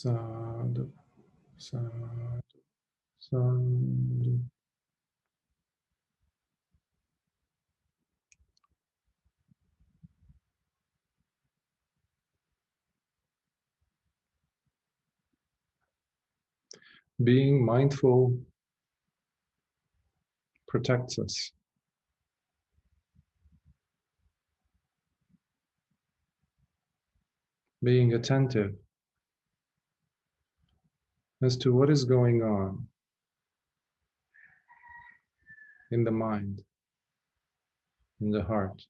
Sadhu, sadhu, sadhu. Being mindful protects us. Being attentive as to what is going on in the mind, in the heart,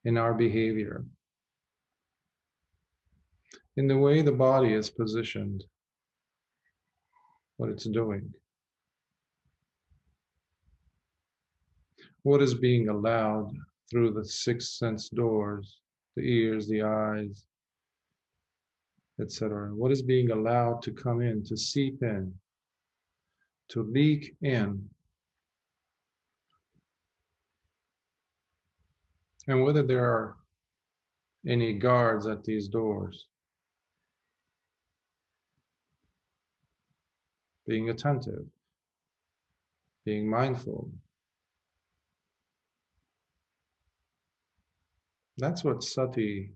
in our behavior, in the way the body is positioned, what it's doing, what is being allowed through the 6 sense doors, the ears, the eyes, etc. What is being allowed to come in, to seep in, to leak in, and whether there are any guards at these doors. Being attentive, being mindful. That's what sati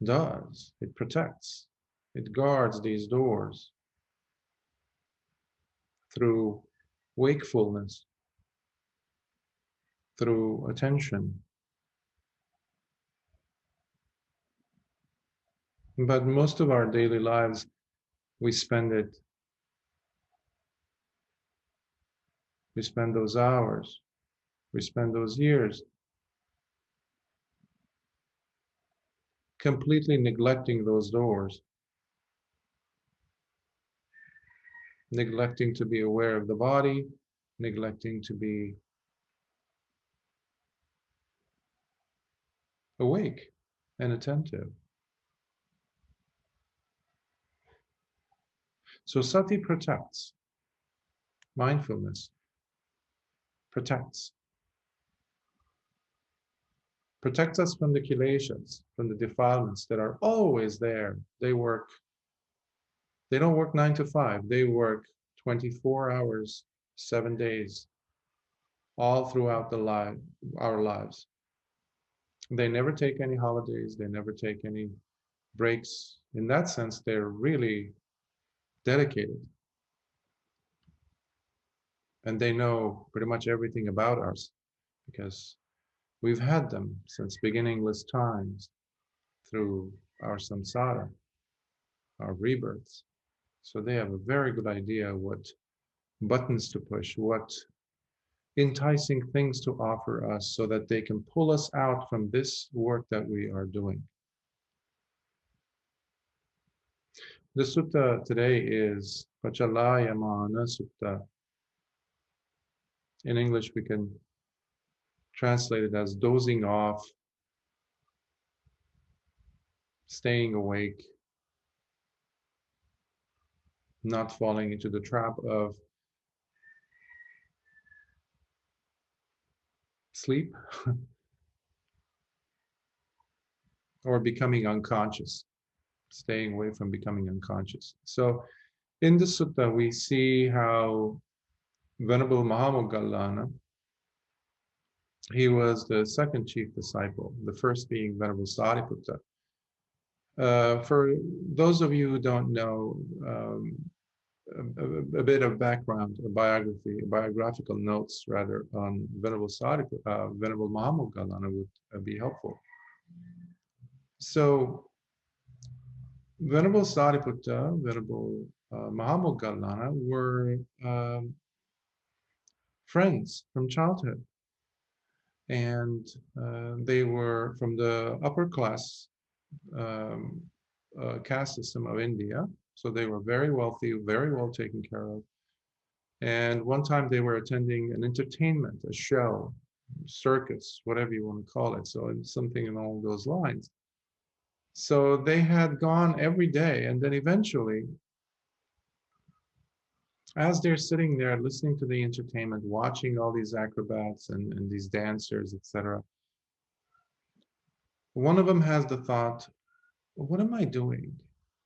does. It protects, it guards these doors through wakefulness, through attention. But most of our daily lives, we spend those hours, we spend those years completely neglecting those doors, neglecting to be aware of the body, neglecting to be awake and attentive. So sati protects, mindfulness protects us from the kileshas, from the defilements that are always there. They don't work 9 to 5, they work 24 hours, 7 days, all throughout our lives. They never take any holidays, they never take any breaks. In that sense, they're really dedicated. And they know pretty much everything about us because we've had them since beginningless times through our samsara, our rebirths. So they have a very good idea what buttons to push, what enticing things to offer us so that they can pull us out from this work that we are doing. The sutta today is Pacalāyamāna Sutta. In English, we can translate it as dozing off, staying awake, not falling into the trap of sleep or becoming unconscious, staying away from becoming unconscious. So in the sutta, we see how Venerable Mahāmoggallāna, he was the second chief disciple, the first being Venerable Sariputta. For those of you who don't know, a bit of background, biographical notes rather, on Venerable Mahāmoggallāna would be helpful. So, Venerable Sariputta, Venerable Mahāmoggallāna were friends from childhood. And they were from the upper class caste system of India. So they were very wealthy, very well taken care of. And one time they were attending an entertainment, a show, circus, whatever you want to call it. So it's something along those lines. So they had gone every day, and then eventually, as they're sitting there listening to the entertainment, watching all these acrobats and these dancers, etc., one of them has the thought, what am I doing?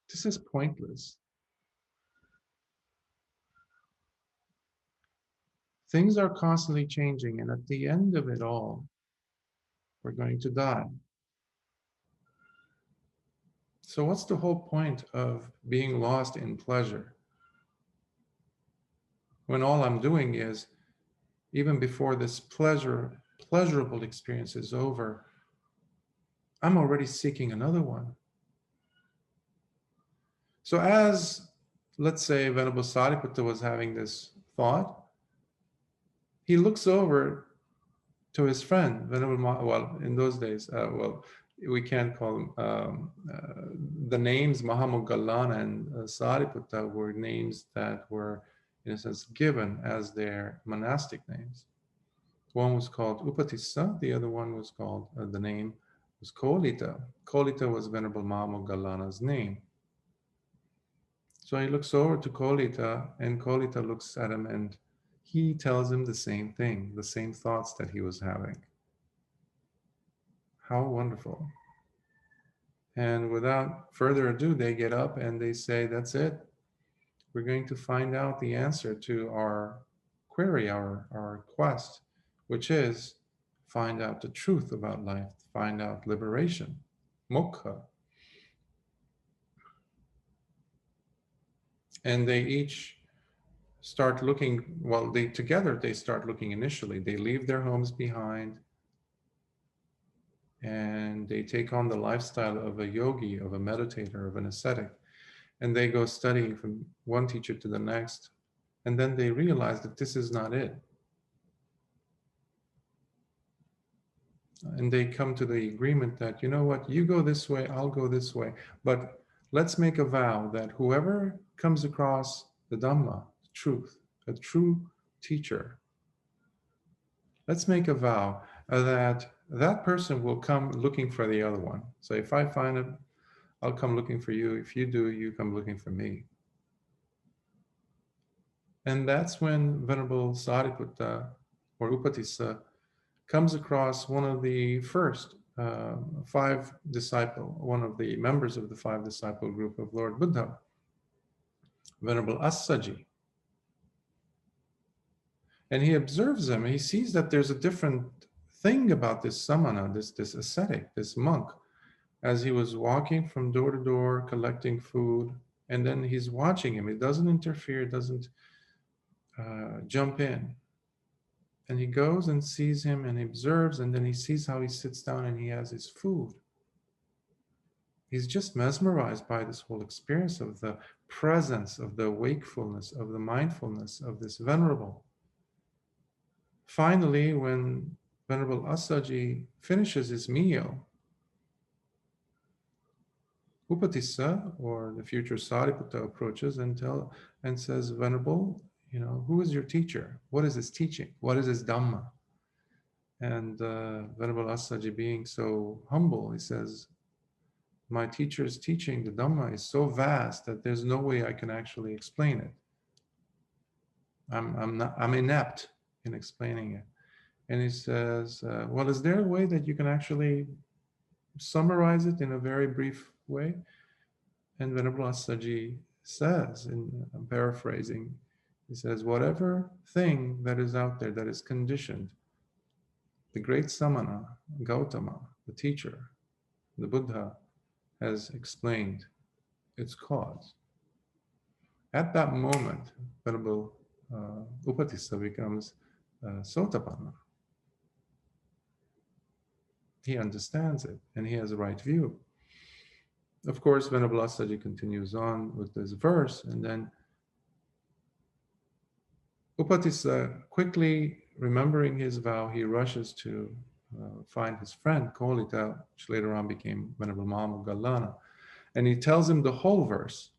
This is pointless. Things are constantly changing, and at the end of it all, we're going to die. So what's the whole point of being lost in pleasure? When all I'm doing is, even before this pleasurable experience is over, I'm already seeking another one. So as, let's say, Venerable Sariputta was having this thought, he looks over to his friend, Venerable well, in those days, we can't call them, the names Mahāmoggallāna and Sariputta were names that were, in a sense, given as their monastic names. One was called Upatissa, the other one was called, the name was Kolita. Kolita was Venerable Mahāmoggallāna's name. So he looks over to Kolita, and Kolita looks at him, and he tells him the same thing, the same thoughts that he was having. How wonderful. And without further ado, they get up and they say, that's it. We're going to find out the answer to our query, our quest, which is find out the truth about life, find out liberation, moksha. And they each start looking, well, together they start looking initially. They leave their homes behind and they take on the lifestyle of a yogi, of a meditator, of an ascetic. And they go studying from one teacher to the next. And then they realize that this is not it. And they come to the agreement that, you know what, you go this way, I'll go this way. But let's make a vow that whoever comes across the dhammā, the truth, a true teacher, let's make a vow that that person will come looking for the other one. So if I find it, I'll come looking for you. If you do, you come looking for me. And that's when Venerable Sariputta or Upatissa comes across one of the first five disciple, one of the members of the five disciple group of Lord Buddha, Venerable Assaji. And he observes him, and he sees that there's a different thing about this samana, this ascetic, this monk, as he was walking from door to door, collecting food, and then he's watching him. He doesn't interfere, doesn't jump in. And he goes and sees him and he observes, and then he sees how he sits down and he has his food. He's just mesmerized by this whole experience of the presence, of the wakefulness, of the mindfulness of this venerable. Finally, when Venerable Assaji finishes his meal, Upatissa, or the future Sariputta, approaches and says, Venerable, you know, who is your teacher? What is his teaching? What is his dhammā? And Venerable Assaji, being so humble, he says, my teacher's teaching, the dhammā, is so vast that there's no way I can actually explain it. I'm inept in explaining it. And he says, well, is there a way that you can actually summarize it in a very brief way? And Venerable Assaji says, I'm paraphrasing, he says, whatever thing that is out there that is conditioned, the great samana, Gautama, the teacher, the Buddha, has explained its cause. At that moment, Venerable Upatissa becomes Sotapanna. He understands it and he has a right view. Of course, Venerable Assaji continues on with this verse, and then Upatissa, quickly remembering his vow, he rushes to find his friend Kolita, which later on became Venerable Mahāmoggallāna, and he tells him the whole verse.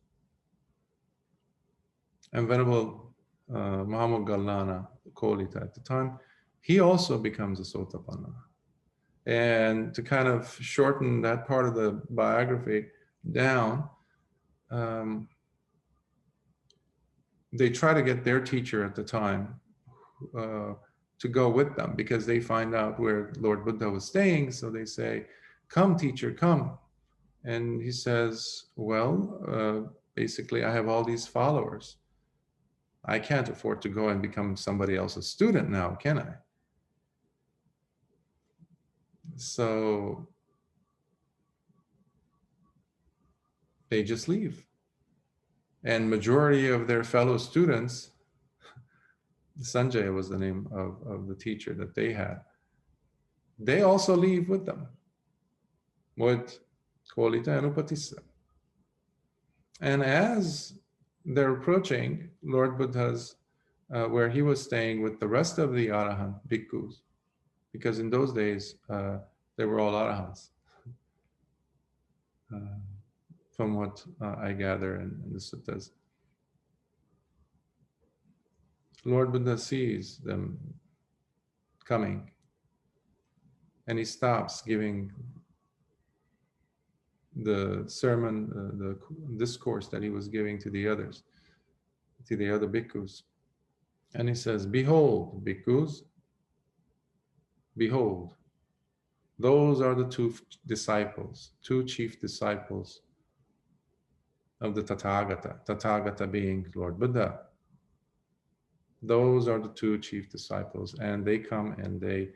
And Venerable Mahāmoggallāna, Kolita at the time, he also becomes a Sotapanna. And to kind of shorten that part of the biography down, they try to get their teacher at the time to go with them, because they find out where Lord Buddha was staying. So they say, come teacher, come. And he says, well, basically, I have all these followers. I can't afford to go and become somebody else's student now, can I? So they just leave. And majority of their fellow students, Sanjay was the name of the teacher that they had, they also leave with them, with Kolita and Upatissa. And as they're approaching Lord Buddha's, where he was staying with the rest of the Arahant bhikkhus, because in those days, they were all Arahants, from what I gather in the suttas. Lord Buddha sees them coming, and he stops giving the sermon, the discourse that he was giving to the others, to the other bhikkhus. And he says, behold, bhikkhus, behold, those are the two disciples, two chief disciples of the Tathagata, Tathagata being Lord Buddha. Those are the two chief disciples, and they come and they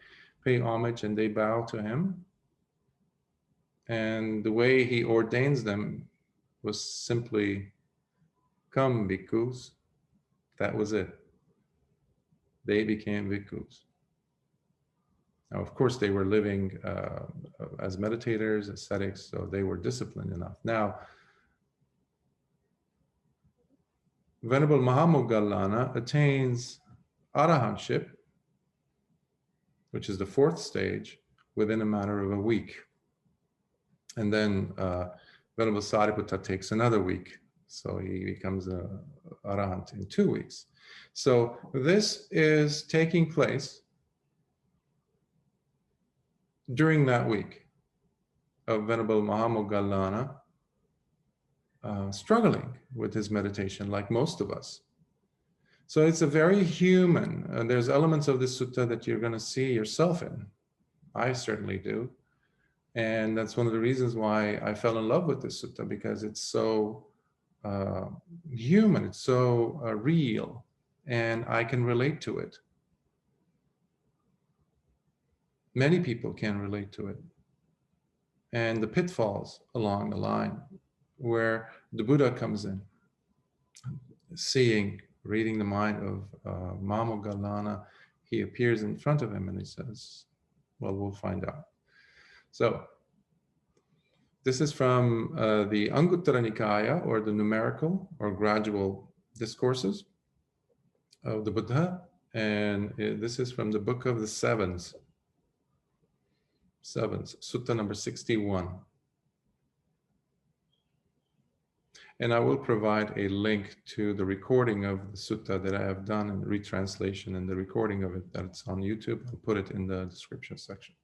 pay homage and they bow to him. And the way he ordains them was simply, come bhikkhus. That was it. They became bhikkhus. Now, of course, they were living as meditators, ascetics, so they were disciplined enough. Now, Venerable Mahāmoggallāna attains arahantship, which is the fourth stage, within a matter of a week. And then Venerable Sariputta takes another week. So he becomes an arahant in 2 weeks. So this is taking place during that week of Venerable Mahāmoggallāna struggling with his meditation, like most of us. So it's a very human, there's elements of this sutta that you're going to see yourself in. I certainly do. And that's one of the reasons why I fell in love with this sutta, because it's so human, it's so real, and I can relate to it. Many people can relate to it. And the pitfalls along the line where the Buddha comes in, seeing, reading the mind of Mahāmoggallāna, he appears in front of him and he says, well, we'll find out. So this is from the Anguttara Nikāya, or the Numerical or Gradual Discourses of the Buddha. And this is from the Book of the Sevens, Sutta number 61. And I will provide a link to the recording of the sutta that I have done in the retranslation, and the recording of it that's on YouTube. I'll put it in the description section.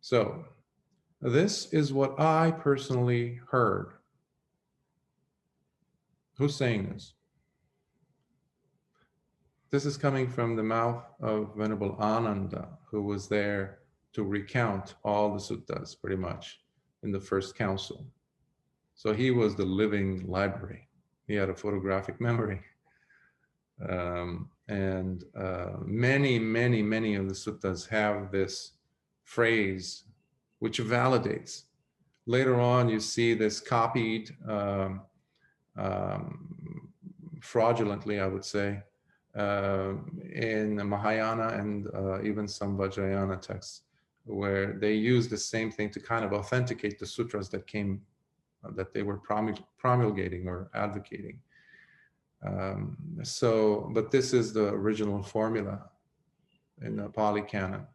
So this is what I personally heard. Who's saying this? This is coming from the mouth of Venerable Ananda, who was there to recount all the suttas pretty much in the first council. So he was the living library. He had a photographic memory. Many, many, many of the suttas have this phrase which validates. Later on, you see this copied fraudulently, I would say, in Mahayana and even some Vajrayana texts, where they use the same thing to kind of authenticate the sutras that came, that they were promulgating or advocating. But this is the original formula in the Pali canon.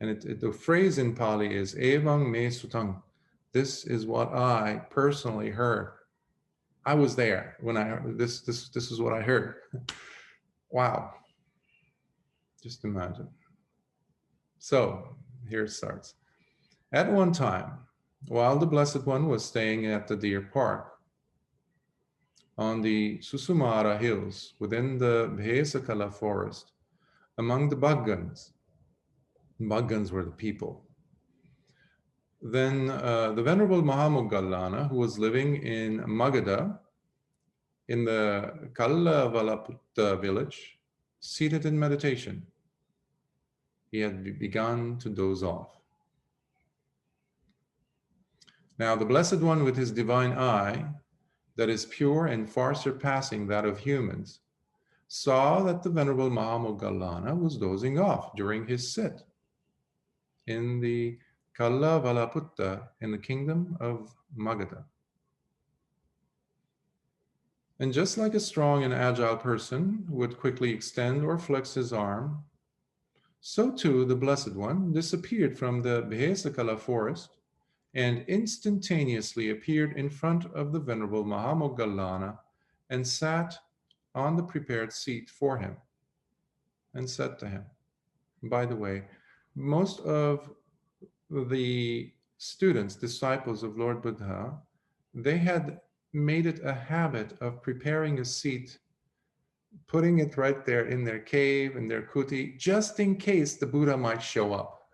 And the phrase in Pali is evang me sutang. This is what I personally heard. I was there when I heard this. This is what I heard. Wow. Just imagine. So here it starts. At one time, while the Blessed One was staying at the Deer Park on the Susumara hills within the Bhesakala forest, among the Bhaggans were the people, Then the Venerable Mahāmoggallāna, who was living in Magadha, in the Kalavalaputta village, seated in meditation, he had begun to doze off. Now, the Blessed One, with his divine eye, that is pure and far surpassing that of humans, saw that the Venerable Mahāmoggallāna was dozing off during his sit in the Kalavalaputta in the kingdom of Magadha. And just like a strong and agile person would quickly extend or flex his arm, so too the Blessed One disappeared from the Bhesakala forest and instantaneously appeared in front of the Venerable Mahāmoggallāna and sat on the prepared seat for him and said to him, by the way, most of the students, disciples of Lord Buddha, they had made it a habit of preparing a seat, putting it right there in their cave, in their kuti, just in case the Buddha might show up.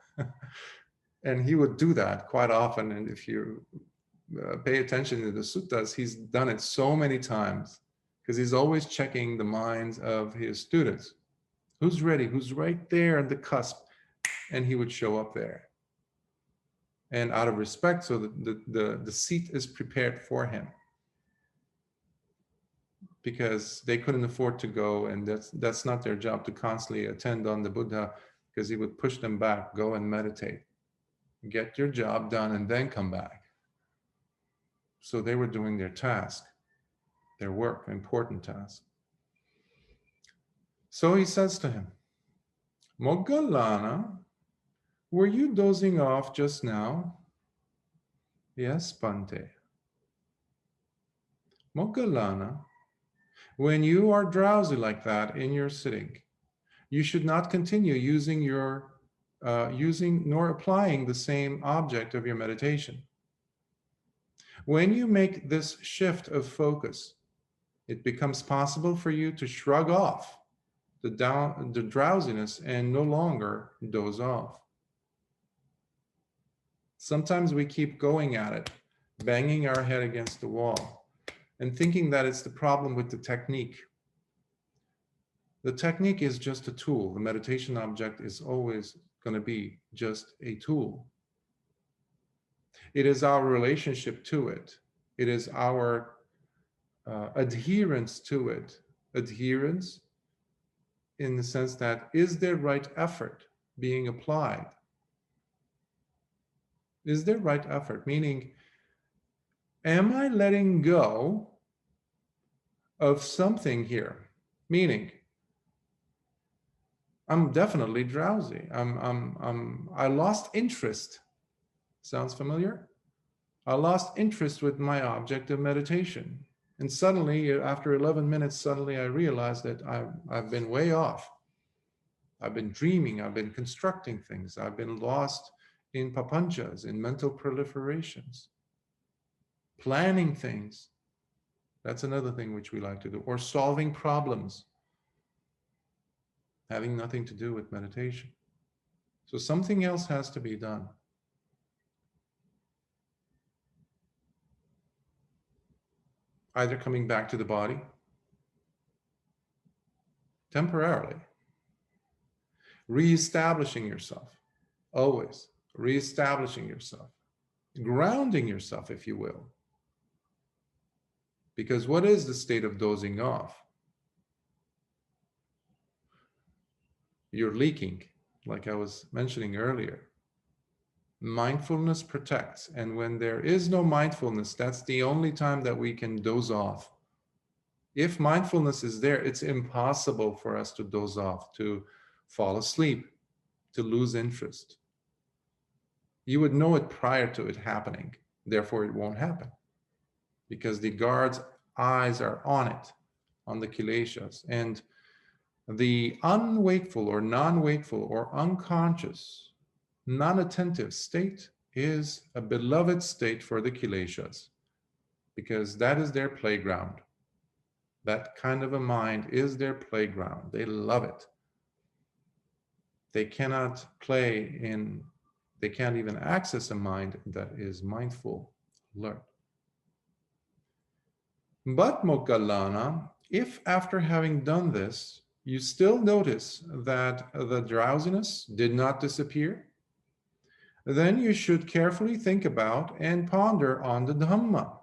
And he would do that quite often. And if you pay attention to the suttas, he's done it so many times because he's always checking the minds of his students. Who's ready? Who's right there at the cusp? And he would show up there. And out of respect, so the seat is prepared for him, because they couldn't afford to go, and that's not their job to constantly attend on the Buddha, because he would push them back, go and meditate, get your job done, and then come back. So they were doing their task, their work, important task. So he says to him, Moggallāna, were you dozing off just now? Yes, Bhante. Moggallāna, when you are drowsy like that in your sitting, you should not continue using nor applying the same object of your meditation. When you make this shift of focus, it becomes possible for you to shrug off the drowsiness and no longer doze off. Sometimes we keep going at it, banging our head against the wall, and thinking that it's the problem with the technique. The technique is just a tool. The meditation object is always going to be just a tool. It is our relationship to it. It is our adherence to it. Adherence in the sense that, is there right effort being applied? Is there right effort? Meaning, am I letting go of something here? Meaning, I'm definitely drowsy. I lost interest. Sounds familiar? I lost interest with my object of meditation. And suddenly, after 11 minutes, suddenly I realized that I've been way off. I've been dreaming, I've been constructing things, I've been lost in papanchas, in mental proliferations, planning things. That's another thing which we like to do, or solving problems, having nothing to do with meditation. So something else has to be done. Either coming back to the body, temporarily, reestablishing yourself, always reestablishing yourself, grounding yourself, if you will. Because what is the state of dozing off? You're leaking, like I was mentioning earlier. Mindfulness protects, and when there is no mindfulness, that's the only time that we can doze off. If mindfulness is there, it's impossible for us to doze off, to fall asleep, to lose interest. You would know it prior to it happening, therefore it won't happen, because the guard's eyes are on it, on the kileshas. And the unwakeful or non-wakeful or unconscious, non-attentive state is a beloved state for the kileshas, because that is their playground. That kind of a mind is their playground. They love it. They cannot play in They can't even access a mind that is mindful, alert. But Moggallāna, if after having done this, you still notice that the drowsiness did not disappear, then you should carefully think about and ponder on the Dhammā,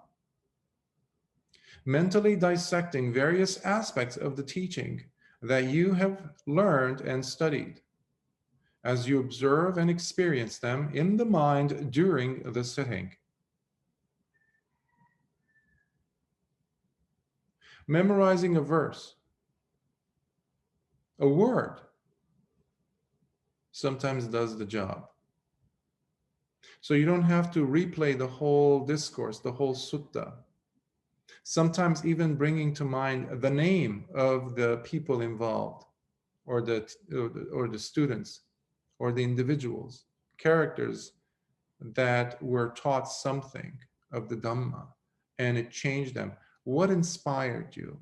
mentally dissecting various aspects of the teaching that you have learned and studied, as you observe and experience them in the mind during the sitting. Memorizing a verse, a word, sometimes does the job. So you don't have to replay the whole discourse, the whole sutta. Sometimes even bringing to mind the name of the people involved, or the students, or the individuals, characters that were taught something of the Dhammā, and it changed them. What inspired you?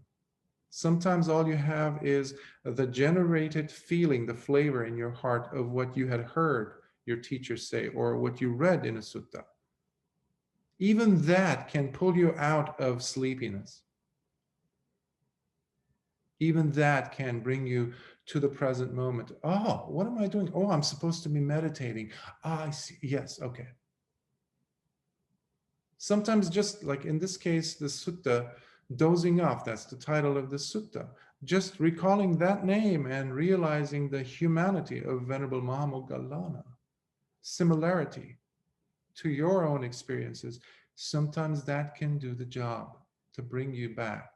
Sometimes all you have is the generated feeling, the flavor in your heart of what you had heard your teacher say, or what you read in a sutta. Even that can pull you out of sleepiness. Even that can bring you to the present moment. Oh, what am I doing? Oh, I'm supposed to be meditating. Ah, I see. Yes, okay. Sometimes just like in this case, the sutta, Dozing Off, that's the title of the sutta. Just recalling that name and realizing the humanity of Venerable Mahāmoggallāna, similarity to your own experiences, sometimes that can do the job to bring you back.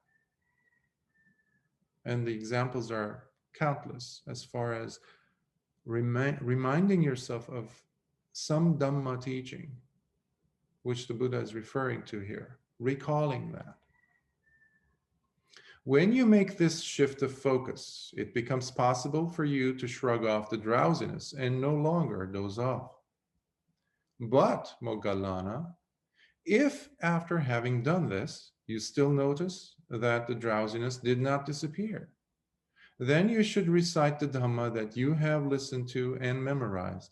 And the examples are countless as far as reminding yourself of some Dhamma teaching, which the Buddha is referring to here, recalling that. When you make this shift of focus, it becomes possible for you to shrug off the drowsiness and no longer doze off. But, Moggallāna, if after having done this, you still notice that the drowsiness did not disappear, then you should recite the Dhammā that you have listened to and memorized.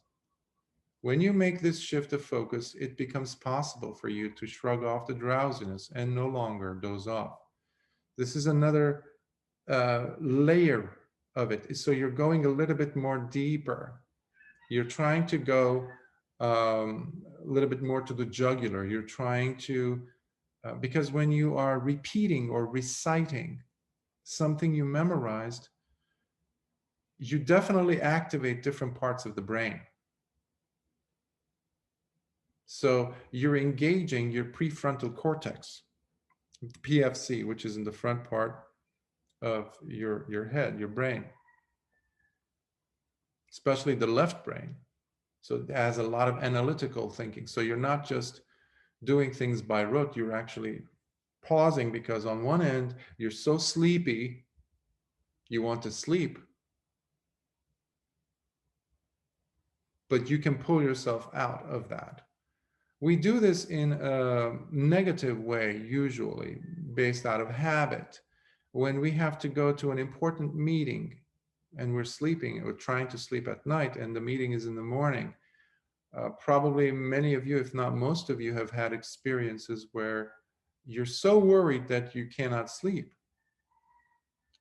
When you make this shift of focus, it becomes possible for you to shrug off the drowsiness and no longer doze off. This is another layer of it. So you're going a little bit more deeper. You're trying to go a little bit more to the jugular. You're trying to, because when you are repeating or reciting something you memorized, you definitely activate different parts of the brain. So you're engaging your prefrontal cortex, PFC, which is in the front part of your head, your brain, especially the left brain. So it has a lot of analytical thinking. So you're not just doing things by rote, you're actually pausing, because on one end, you're so sleepy, you want to sleep, but you can pull yourself out of that. We do this in a negative way, usually based out of habit. When we have to go to an important meeting and we're sleeping or trying to sleep at night and the meeting is in the morning, probably many of you, if not most of you, have had experiences where you're so worried that you cannot sleep.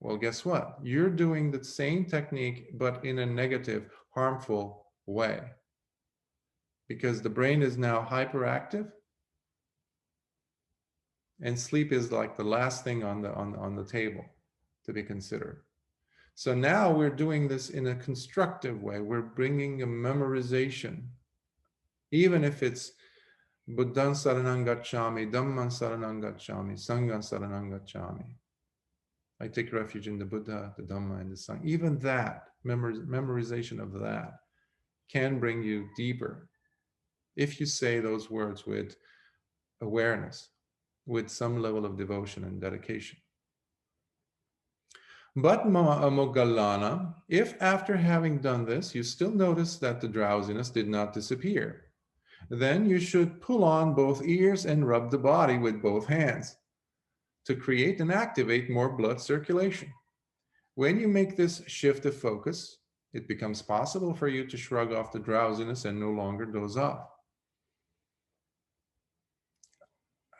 Well, guess what? You're doing the same technique, but in a negative, harmful way. Because the brain is now hyperactive, and sleep is like the last thing on the table to be considered. So now we're doing this in a constructive way. We're bringing a memorization, even if it's Buddhaṃ saranam gacchāmi, Dhammam saranam gacchāmi, Sangham saranam gacchāmi. I take refuge in the Buddha, the Dhamma, and the Sangha. Even that, memorization of that can bring you deeper if you say those words with awareness, with some level of devotion and dedication. But Moggallāna, if after having done this, you still notice that the drowsiness did not disappear, then you should pull on both ears and rub the body with both hands to create and activate more blood circulation. When you make this shift of focus, it becomes possible for you to shrug off the drowsiness and no longer doze off.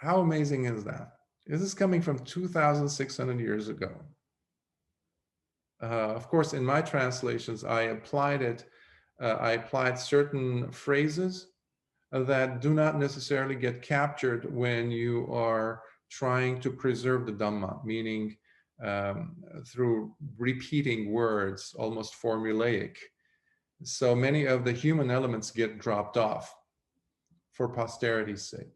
How amazing is that? This is coming from 2,600 years ago. Of course, in my translations, I applied certain phrases that do not necessarily get captured when you are trying to preserve the Dhamma, meaning through repeating words, almost formulaic. So many of the human elements get dropped off for posterity's sake.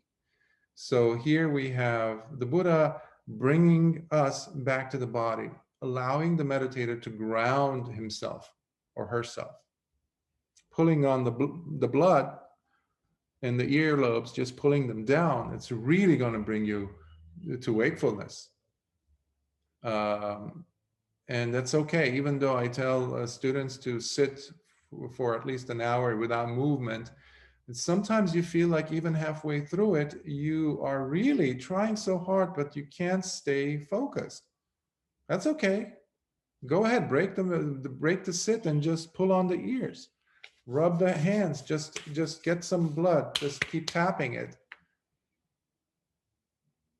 So here we have the Buddha bringing us back to the body, allowing the meditator to ground himself or herself, pulling on the blood and the earlobes, just pulling them down. It's really going to bring you to wakefulness. And that's okay, even though I tell students to sit for at least an hour without movement. And sometimes you feel like even halfway through it, you are really trying so hard, but you can't stay focused. That's okay. Go ahead, break the sit and just pull on the ears. Rub the hands, just get some blood, just keep tapping it.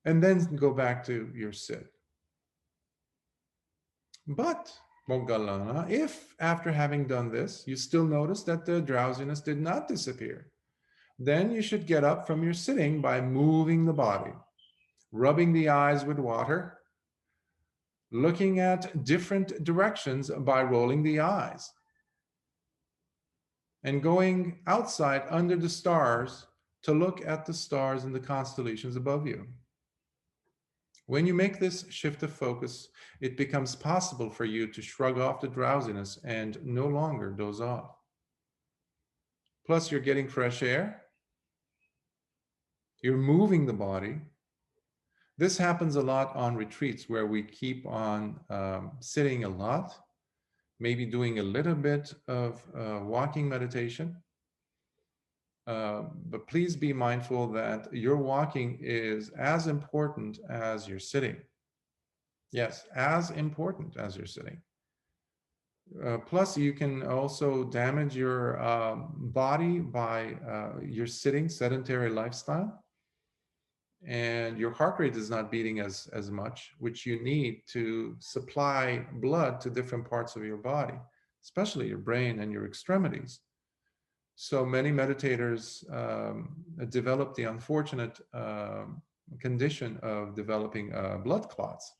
And then go back to your sit. But, Moggallāna, if after having done this, you still notice that the drowsiness did not disappear, then you should get up from your sitting by moving the body, rubbing the eyes with water, looking at different directions by rolling the eyes, and going outside under the stars to look at the stars and the constellations above you. When you make this shift of focus, it becomes possible for you to shrug off the drowsiness and no longer doze off. Plus, you're getting fresh air. You're moving the body. This happens a lot on retreats where we keep on sitting a lot, maybe doing a little bit of walking meditation. But please be mindful that your walking is as important as your sitting. Yes, as important as your sitting. Plus, you can also damage your body by your sitting sedentary lifestyle. And your heart rate is not beating as much, which you need to supply blood to different parts of your body, especially your brain and your extremities. So many meditators develop the unfortunate condition of developing blood clots.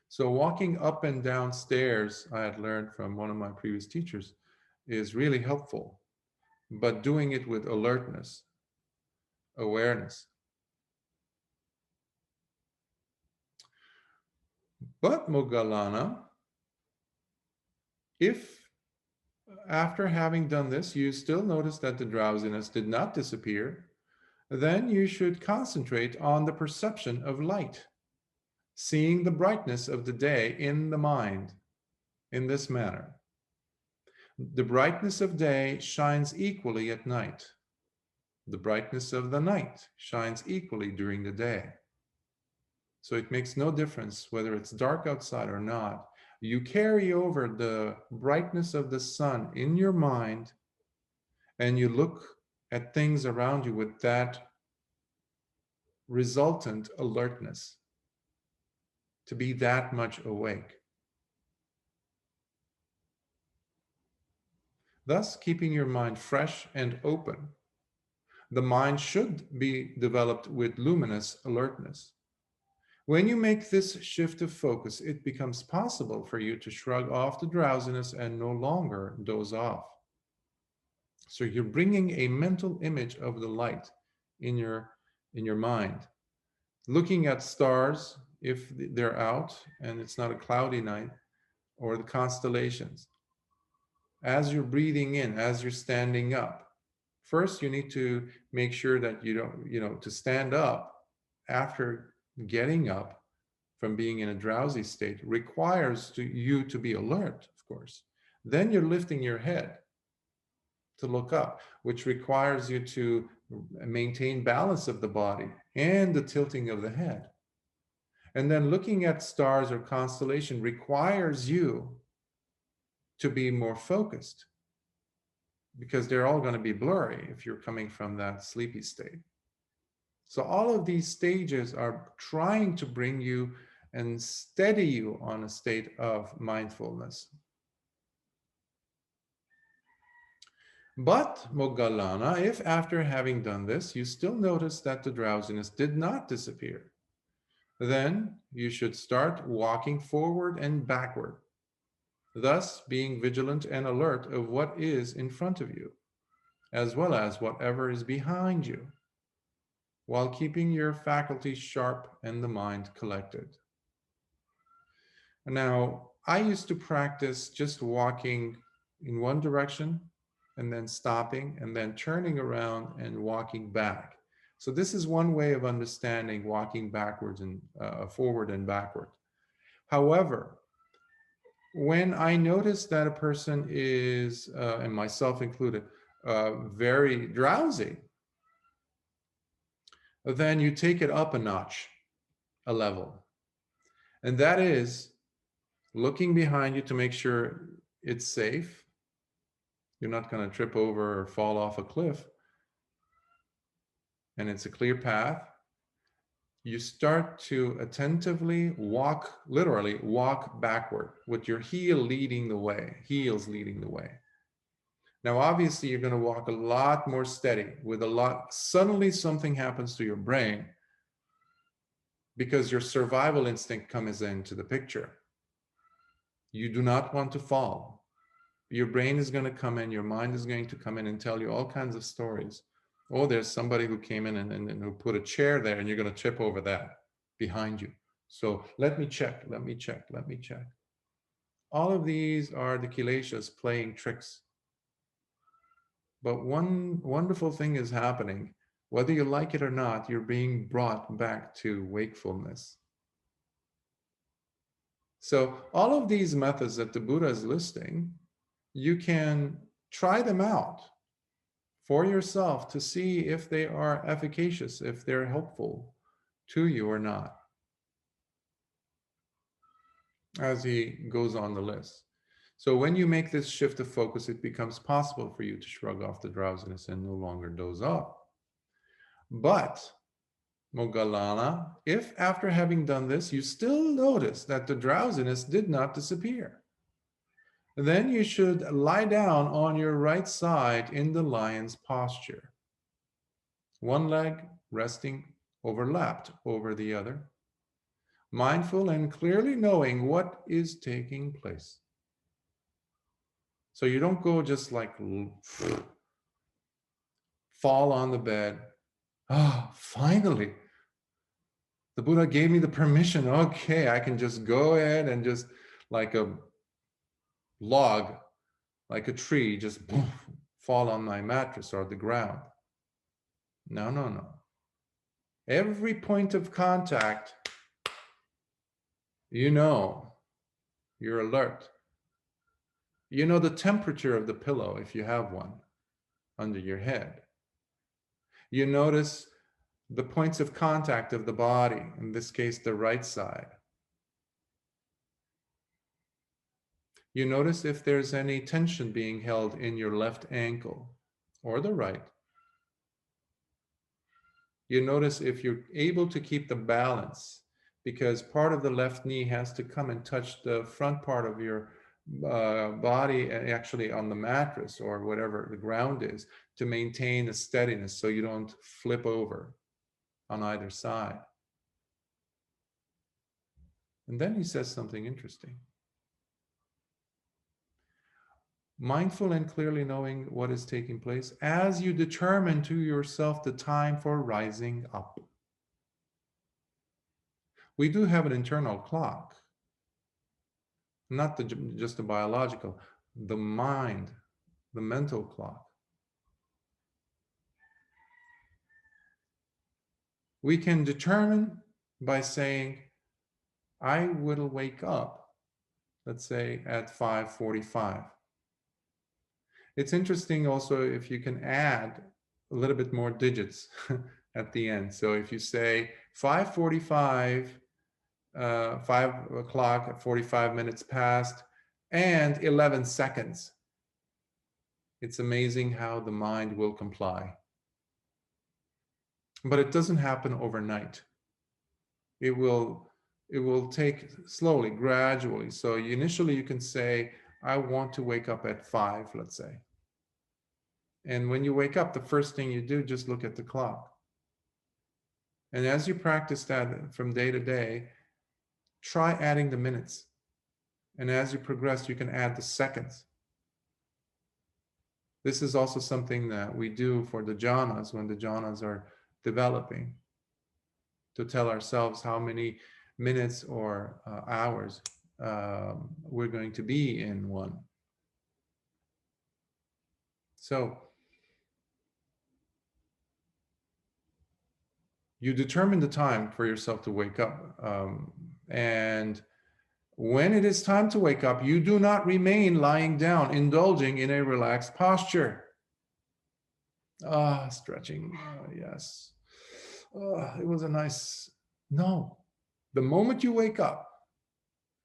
So walking up and down stairs, I had learned from one of my previous teachers, is really helpful, but doing it with alertness, awareness. But Moggallāna, if after having done this, you still notice that the drowsiness did not disappear, then you should concentrate on the perception of light, seeing the brightness of the day in the mind in this manner. The brightness of day shines equally at night. The brightness of the night shines equally during the day. So it makes no difference whether it's dark outside or not. You carry over the brightness of the sun in your mind, and you look at things around you with that resultant alertness, to be that much awake. Thus, keeping your mind fresh and open, the mind should be developed with luminous alertness. When you make this shift of focus, it becomes possible for you to shrug off the drowsiness and no longer doze off. So you're bringing a mental image of the light in your mind. Looking at stars, if they're out and it's not a cloudy night, or the constellations. As you're breathing in, as you're standing up, first you need to make sure that you don't, to stand up after getting up from being in a drowsy state requires you to be alert, of course. Then you're lifting your head to look up, which requires you to maintain balance of the body and the tilting of the head. And then looking at stars or constellation requires you to be more focused, because they're all going to be blurry if you're coming from that sleepy state. So all of these stages are trying to bring you and steady you on a state of mindfulness. But Moggallāna, if after having done this, you still notice that the drowsiness did not disappear, then you should start walking forward and backward, thus being vigilant and alert of what is in front of you, as well as whatever is behind you, while keeping your faculties sharp and the mind collected. Now, I used to practice just walking in one direction and then stopping and then turning around and walking back. So this is one way of understanding walking backwards and forward and backward. However, when I notice that a person is, and myself included, very drowsy, then you take it up a notch, a level. And that is looking behind you to make sure it's safe. You're not going to trip over or fall off a cliff. And it's a clear path. You start to attentively walk, literally walk backward with your heels leading the way. Now, obviously, you're going to walk a lot more steady with a lot. Suddenly something happens to your brain because your survival instinct comes into the picture. You do not want to fall. Your brain is going to come in, your mind is going to come in and tell you all kinds of stories. Oh, there's somebody who came in and who put a chair there and you're going to trip over that behind you. So let me check. All of these are the kileshas playing tricks. But one wonderful thing is happening. Whether you like it or not, you're being brought back to wakefulness. So all of these methods that the Buddha is listing, you can try them out for yourself to see if they are efficacious, if they're helpful to you or not, as he goes on the list. So when you make this shift of focus, it becomes possible for you to shrug off the drowsiness and no longer doze off. But Moggallāna, if after having done this, you still notice that the drowsiness did not disappear, then you should lie down on your right side in the lion's posture. One leg resting overlapped over the other, mindful and clearly knowing what is taking place. So you don't go just like fall on the bed. Oh, finally, the Buddha gave me the permission. Okay, I can just go ahead and just like a log, like a tree, just fall on my mattress or the ground. No. Every point of contact, you're alert. You know the temperature of the pillow if you have one under your head. You notice the points of contact of the body, in this case, the right side. You notice if there's any tension being held in your left ankle or the right. You notice if you're able to keep the balance, because part of the left knee has to come and touch the front part of your body, actually on the mattress or whatever the ground is, to maintain a steadiness so you don't flip over on either side. And then he says something interesting. Mindful and clearly knowing what is taking place as you determine to yourself the time for rising up. We do have an internal clock, not just the biological, the mind, the mental clock. We can determine by saying, I will wake up, let's say at 5:45. It's interesting also if you can add a little bit more digits at the end. So if you say 5:45, 5 o'clock, 45 minutes past, and 11 seconds. It's amazing how the mind will comply. But it doesn't happen overnight. It will take slowly, gradually. So initially you can say, I want to wake up at 5, let's say. And when you wake up, the first thing you do, just look at the clock. And as you practice that from day to day, try adding the minutes. And as you progress, you can add the seconds. This is also something that we do for the jhanas when the jhanas are developing, to tell ourselves how many minutes or hours we're going to be in one. So you determine the time for yourself to wake up. And when it is time to wake up, you do not remain lying down, indulging in a relaxed posture. Stretching, yes. It was a nice, no. The moment you wake up,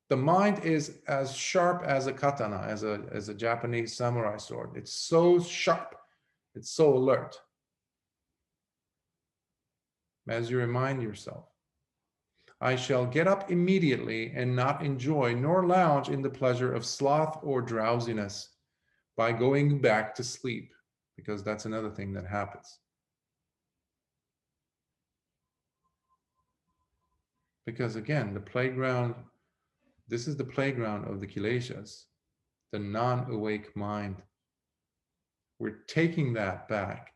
the mind is as sharp as a katana, as a Japanese samurai sword. It's so sharp, it's so alert. As you remind yourself, I shall get up immediately and not enjoy nor lounge in the pleasure of sloth or drowsiness by going back to sleep, because that's another thing that happens. Because again, the playground, this is the playground of the kileshas, the non-awake mind. We're taking that back.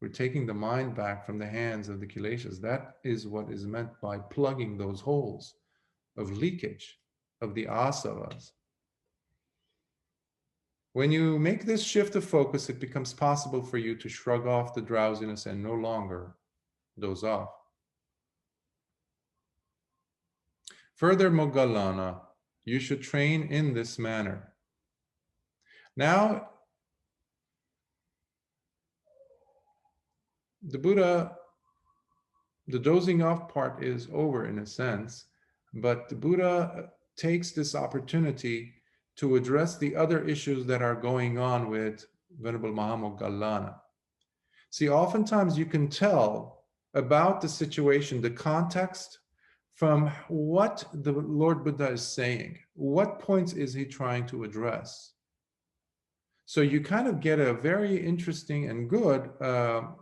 We're taking the mind back from the hands of the kileshas. That is what is meant by plugging those holes of leakage of the asavas. When you make this shift of focus, it becomes possible for you to shrug off the drowsiness and no longer doze off. Further, Moggallāna, you should train in this manner. Now, the Buddha, the dozing off part is over in a sense, but the Buddha takes this opportunity to address the other issues that are going on with Venerable Mahāmoggallāna. See, oftentimes you can tell about the situation, the context, from what the Lord Buddha is saying. What points is he trying to address? So you kind of get a very interesting and good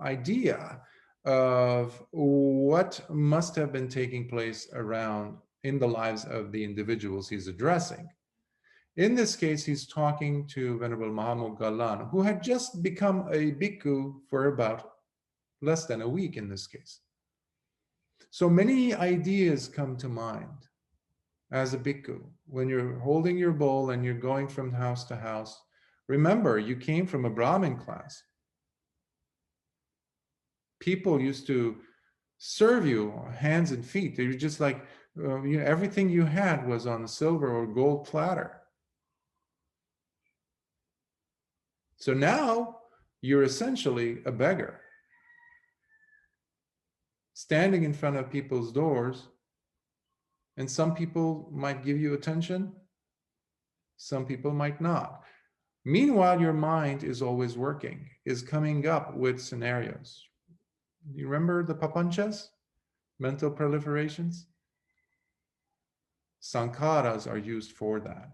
idea of what must have been taking place around in the lives of the individuals he's addressing. In this case, he's talking to Venerable Mahāmoggallāna, who had just become a bhikkhu for about less than a week in this case. So many ideas come to mind as a bhikkhu. When you're holding your bowl and you're going from house to house, remember, you came from a Brahmin class. People used to serve you hands and feet. They were just like, everything you had was on a silver or gold platter. So now you're essentially a beggar, standing in front of people's doors, and some people might give you attention, some people might not. Meanwhile, your mind is always working, is coming up with scenarios. You remember the papanchas, mental proliferations? Sankharas are used for that.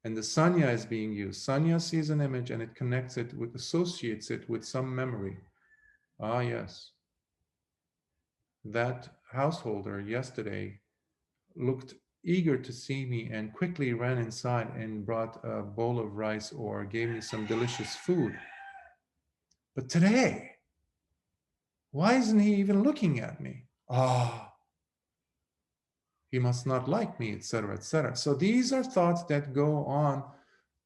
And the sanya is being used. Sanya sees an image and it connects it with, associates it with some memory. Ah, yes. That householder yesterday looked eager to see me and quickly ran inside and brought a bowl of rice or gave me some delicious food. But today, why isn't he even looking at me? He must not like me, etc., etc. So these are thoughts that go on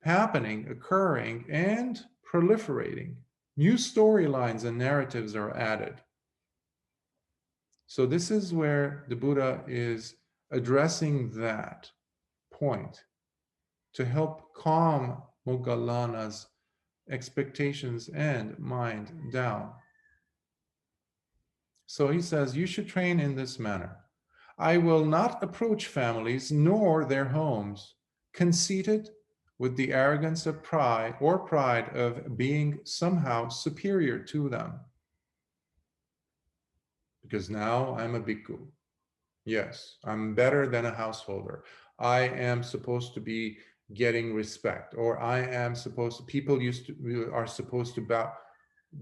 happening, occurring, and proliferating. New storylines and narratives are added. So this is where the Buddha is addressing that point to help calm Moggallāna's expectations and mind down. So he says, you should train in this manner. I will not approach families nor their homes, conceited with the arrogance of pride of being somehow superior to them. Because now I'm a bhikkhu. Yes, I'm better than a householder. I am supposed to be getting respect, or I am supposed to, people are supposed to bow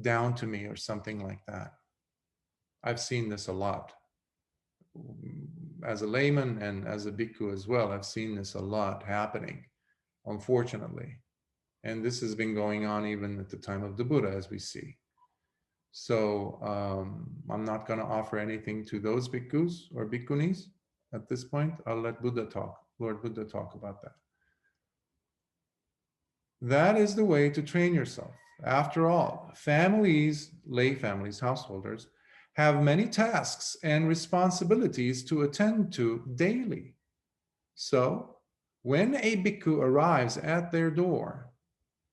down to me or something like that. I've seen this a lot. As a layman and as a bhikkhu as well, I've seen this a lot happening, unfortunately. And this has been going on even at the time of the Buddha, as we see. So I'm not going to offer anything to those bhikkhus or bhikkhunis at this point. I'll let Buddha talk, Lord Buddha talk about that. That is the way to train yourself. After all, families, lay families, householders, have many tasks and responsibilities to attend to daily. So when a bhikkhu arrives at their door,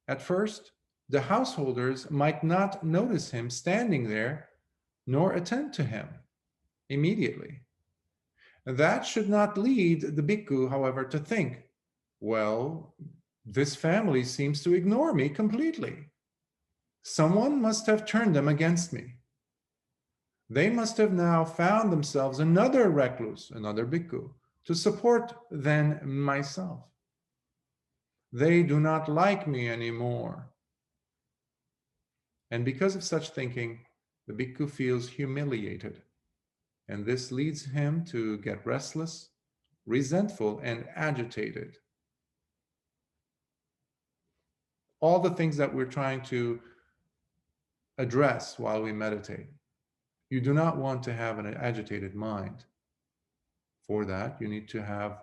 at first, the householders might not notice him standing there, nor attend to him immediately. That should not lead the bhikkhu, however, to think, well, this family seems to ignore me completely. Someone must have turned them against me. They must have now found themselves another recluse, another bhikkhu, to support than myself. They do not like me anymore. And because of such thinking, the bhikkhu feels humiliated. And this leads him to get restless, resentful, and agitated. All the things that we're trying to address while we meditate. You do not want to have an agitated mind. For that, you need to have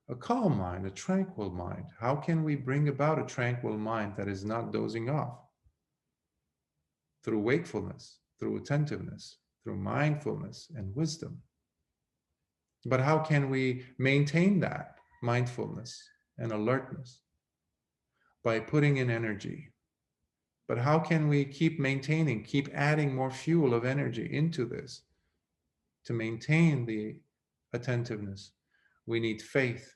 a calm mind, a tranquil mind. How can we bring about a tranquil mind that is not dozing off? Through wakefulness, through attentiveness, through mindfulness and wisdom. But how can we maintain that mindfulness and alertness? By putting in energy. But how can we keep maintaining, keep adding more fuel of energy into this to maintain the attentiveness? We need faith.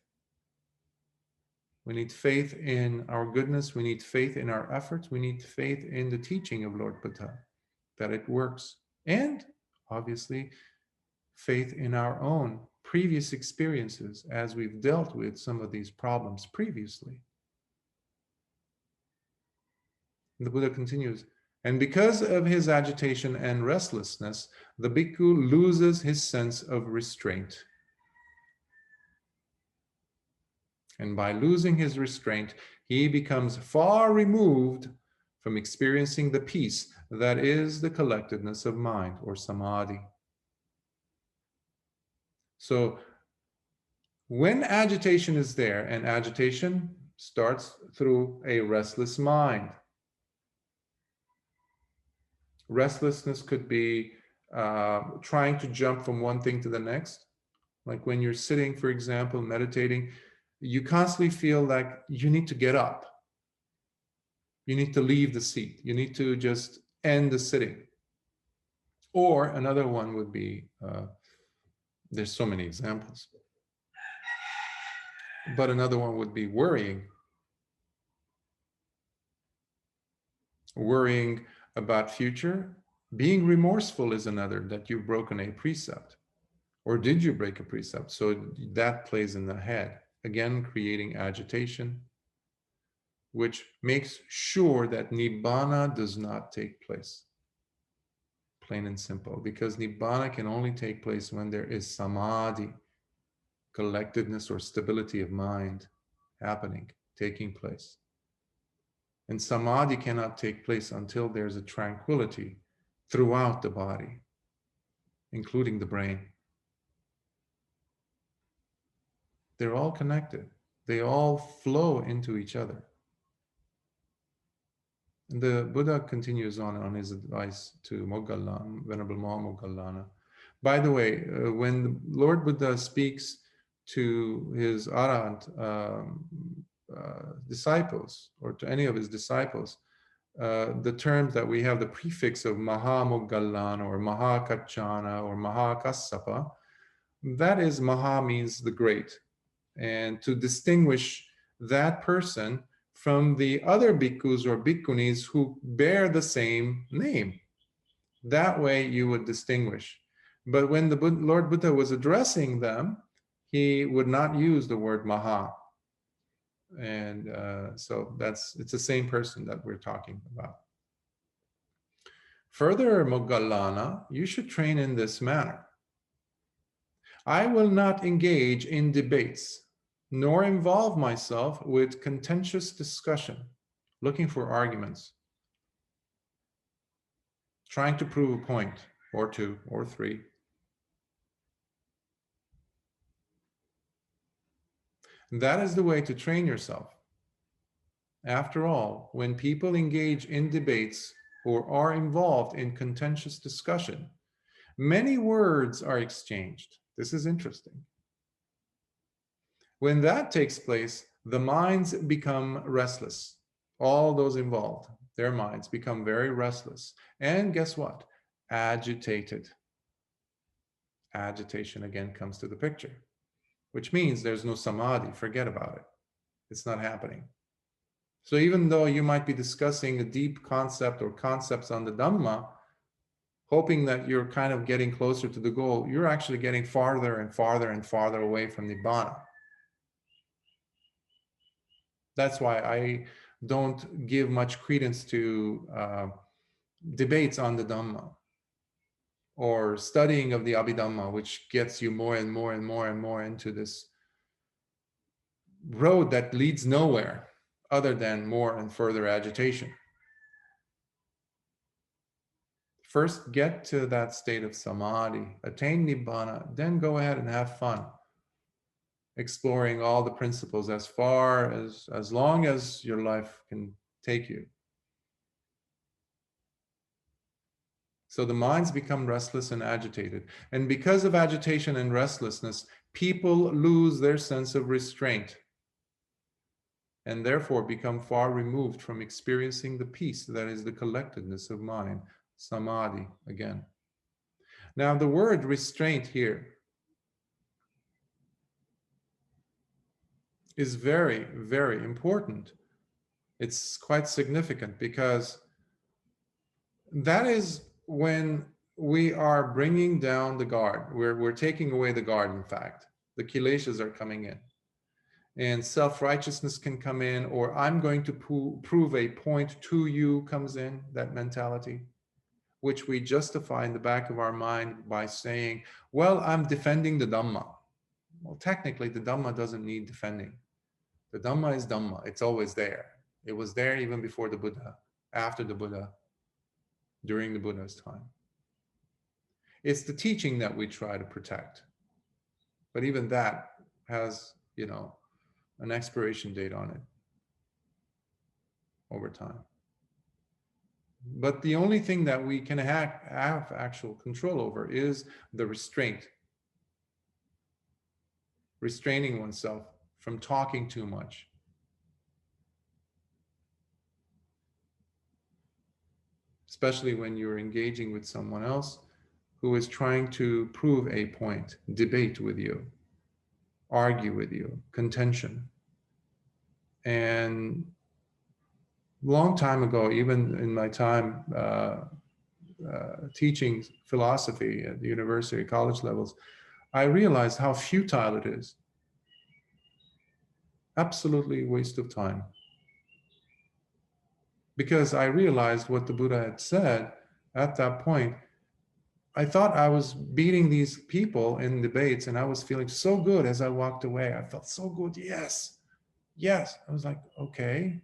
We need faith in our goodness. We need faith in our efforts. We need faith in the teaching of Lord Buddha, that it works. And obviously, faith in our own previous experiences as we've dealt with some of these problems previously. The Buddha continues, and because of his agitation and restlessness, the bhikkhu loses his sense of restraint. And by losing his restraint, he becomes far removed from experiencing the peace that is the collectedness of mind, or samadhi. So when agitation is there, and agitation starts through a restless mind. Restlessness could be trying to jump from one thing to the next. Like when you're sitting, for example, meditating, you constantly feel like you need to get up. You need to leave the seat. You need to just end the sitting. Or another one would be, there's so many examples. But another one would be worrying. Worrying about future. Being remorseful is another, that you've broken a precept. Or did you break a precept? So that plays in the head. Again, creating agitation, which makes sure that Nibbāna does not take place. Plain and simple. Because Nibbāna can only take place when there is samadhi, collectedness or stability of mind happening, taking place. And samadhi cannot take place until there's a tranquility throughout the body, including the brain. They're all connected. They all flow into each other. And the Buddha continues on his advice to Moggallāna, Venerable Mahāmoggallāna. By the way, when the Lord Buddha speaks to his Arahant disciples, or to any of his disciples, the terms that we have, the prefix of Mahāmoggallāna or Mahākachana or Mahākassapa, That is, Maha means the great. And to distinguish that person from the other bhikkhus or bhikkhunis who bear the same name. That way you would distinguish. But when the Lord Buddha was addressing them, he would not use the word Maha. And so it's the same person that we're talking about. Further, Moggallāna, you should train in this manner. I will not engage in debates, nor involve myself with contentious discussion, looking for arguments, trying to prove a point, or two, or three. That is the way to train yourself. After all, when people engage in debates or are involved in contentious discussion, many words are exchanged. This is interesting. When that takes place, the minds become restless. All those involved, their minds become very restless. And guess what? Agitated. Agitation again comes to the picture, which means there's no samadhi. Forget about it. It's not happening. So even though you might be discussing a deep concept or concepts on the Dhammā, hoping that you're kind of getting closer to the goal, you're actually getting farther and farther and farther away from Nibbāna. That's why I don't give much credence to debates on the Dhammā or studying of the Abhidhamma, which gets you more and more and more and more into this road that leads nowhere other than more and further agitation. First, get to that state of samadhi, attain Nibbāna, then go ahead and have fun, exploring all the principles as long as your life can take you. So the minds become restless and agitated. And because of agitation and restlessness, people lose their sense of restraint and therefore become far removed from experiencing the peace that is the collectedness of mind, samadhi again. Now the word restraint here is very, very important. It's quite significant because that is when we are bringing down the guard. We're taking away the guard, in fact. The kileshas are coming in. And self-righteousness can come in, or I'm going to prove a point to you comes in, that mentality, which we justify in the back of our mind by saying, well, I'm defending the Dhammā. Well, technically, the Dhammā doesn't need defending. The Dhammā is Dhammā. It's always there. It was there even before the Buddha, after the Buddha, during the Buddha's time. It's the teaching that we try to protect. But even that has, an expiration date on it over time. But the only thing that we can have actual control over is the restraint. Restraining oneself from talking too much. Especially when you're engaging with someone else who is trying to prove a point, debate with you, argue with you, contention. And long time ago, even in my time teaching philosophy at the university, college levels, I realized how futile it is. Absolutely waste of time. Because I realized what the Buddha had said at that point. I thought I was beating these people in debates, and I was feeling so good as I walked away. I felt so good. Yes. I was like, okay,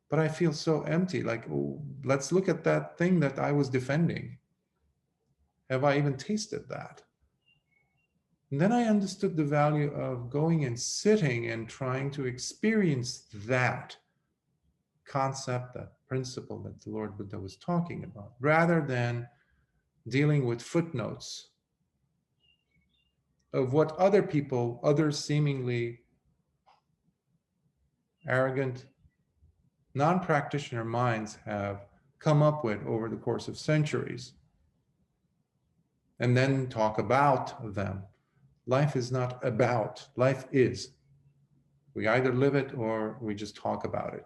but I feel so empty. Like, oh, let's look at that thing that I was defending. Have I even tasted that? And then I understood the value of going and sitting and trying to experience that concept, that principle that the Lord Buddha was talking about, rather than dealing with footnotes of what other seemingly arrogant, non-practitioner minds have come up with over the course of centuries, and then talk about them Life is not about, life is. We either live it or we just talk about it.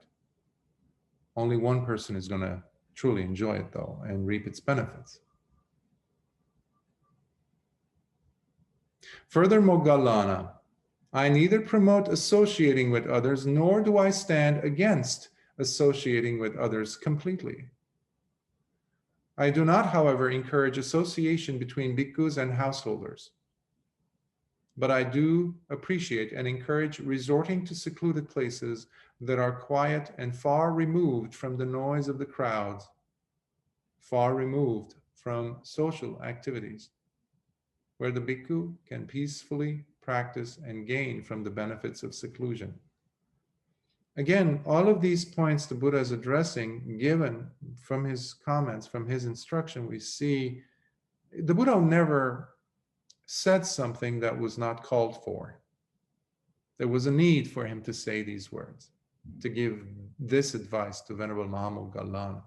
Only one person is going to truly enjoy it, though, and reap its benefits. Further, Moggallāna, I neither promote associating with others, nor do I stand against associating with others completely. I do not, however, encourage association between bhikkhus and householders, but I do appreciate and encourage resorting to secluded places that are quiet and far removed from the noise of the crowds, far removed from social activities, where the bhikkhu can peacefully practice and gain from the benefits of seclusion. Again, all of these points the Buddha is addressing, given from his comments, from his instruction, we see the Buddha never said something that was not called for. There was a need for him to say these words, to give this advice to Venerable Mahāmoggallāna,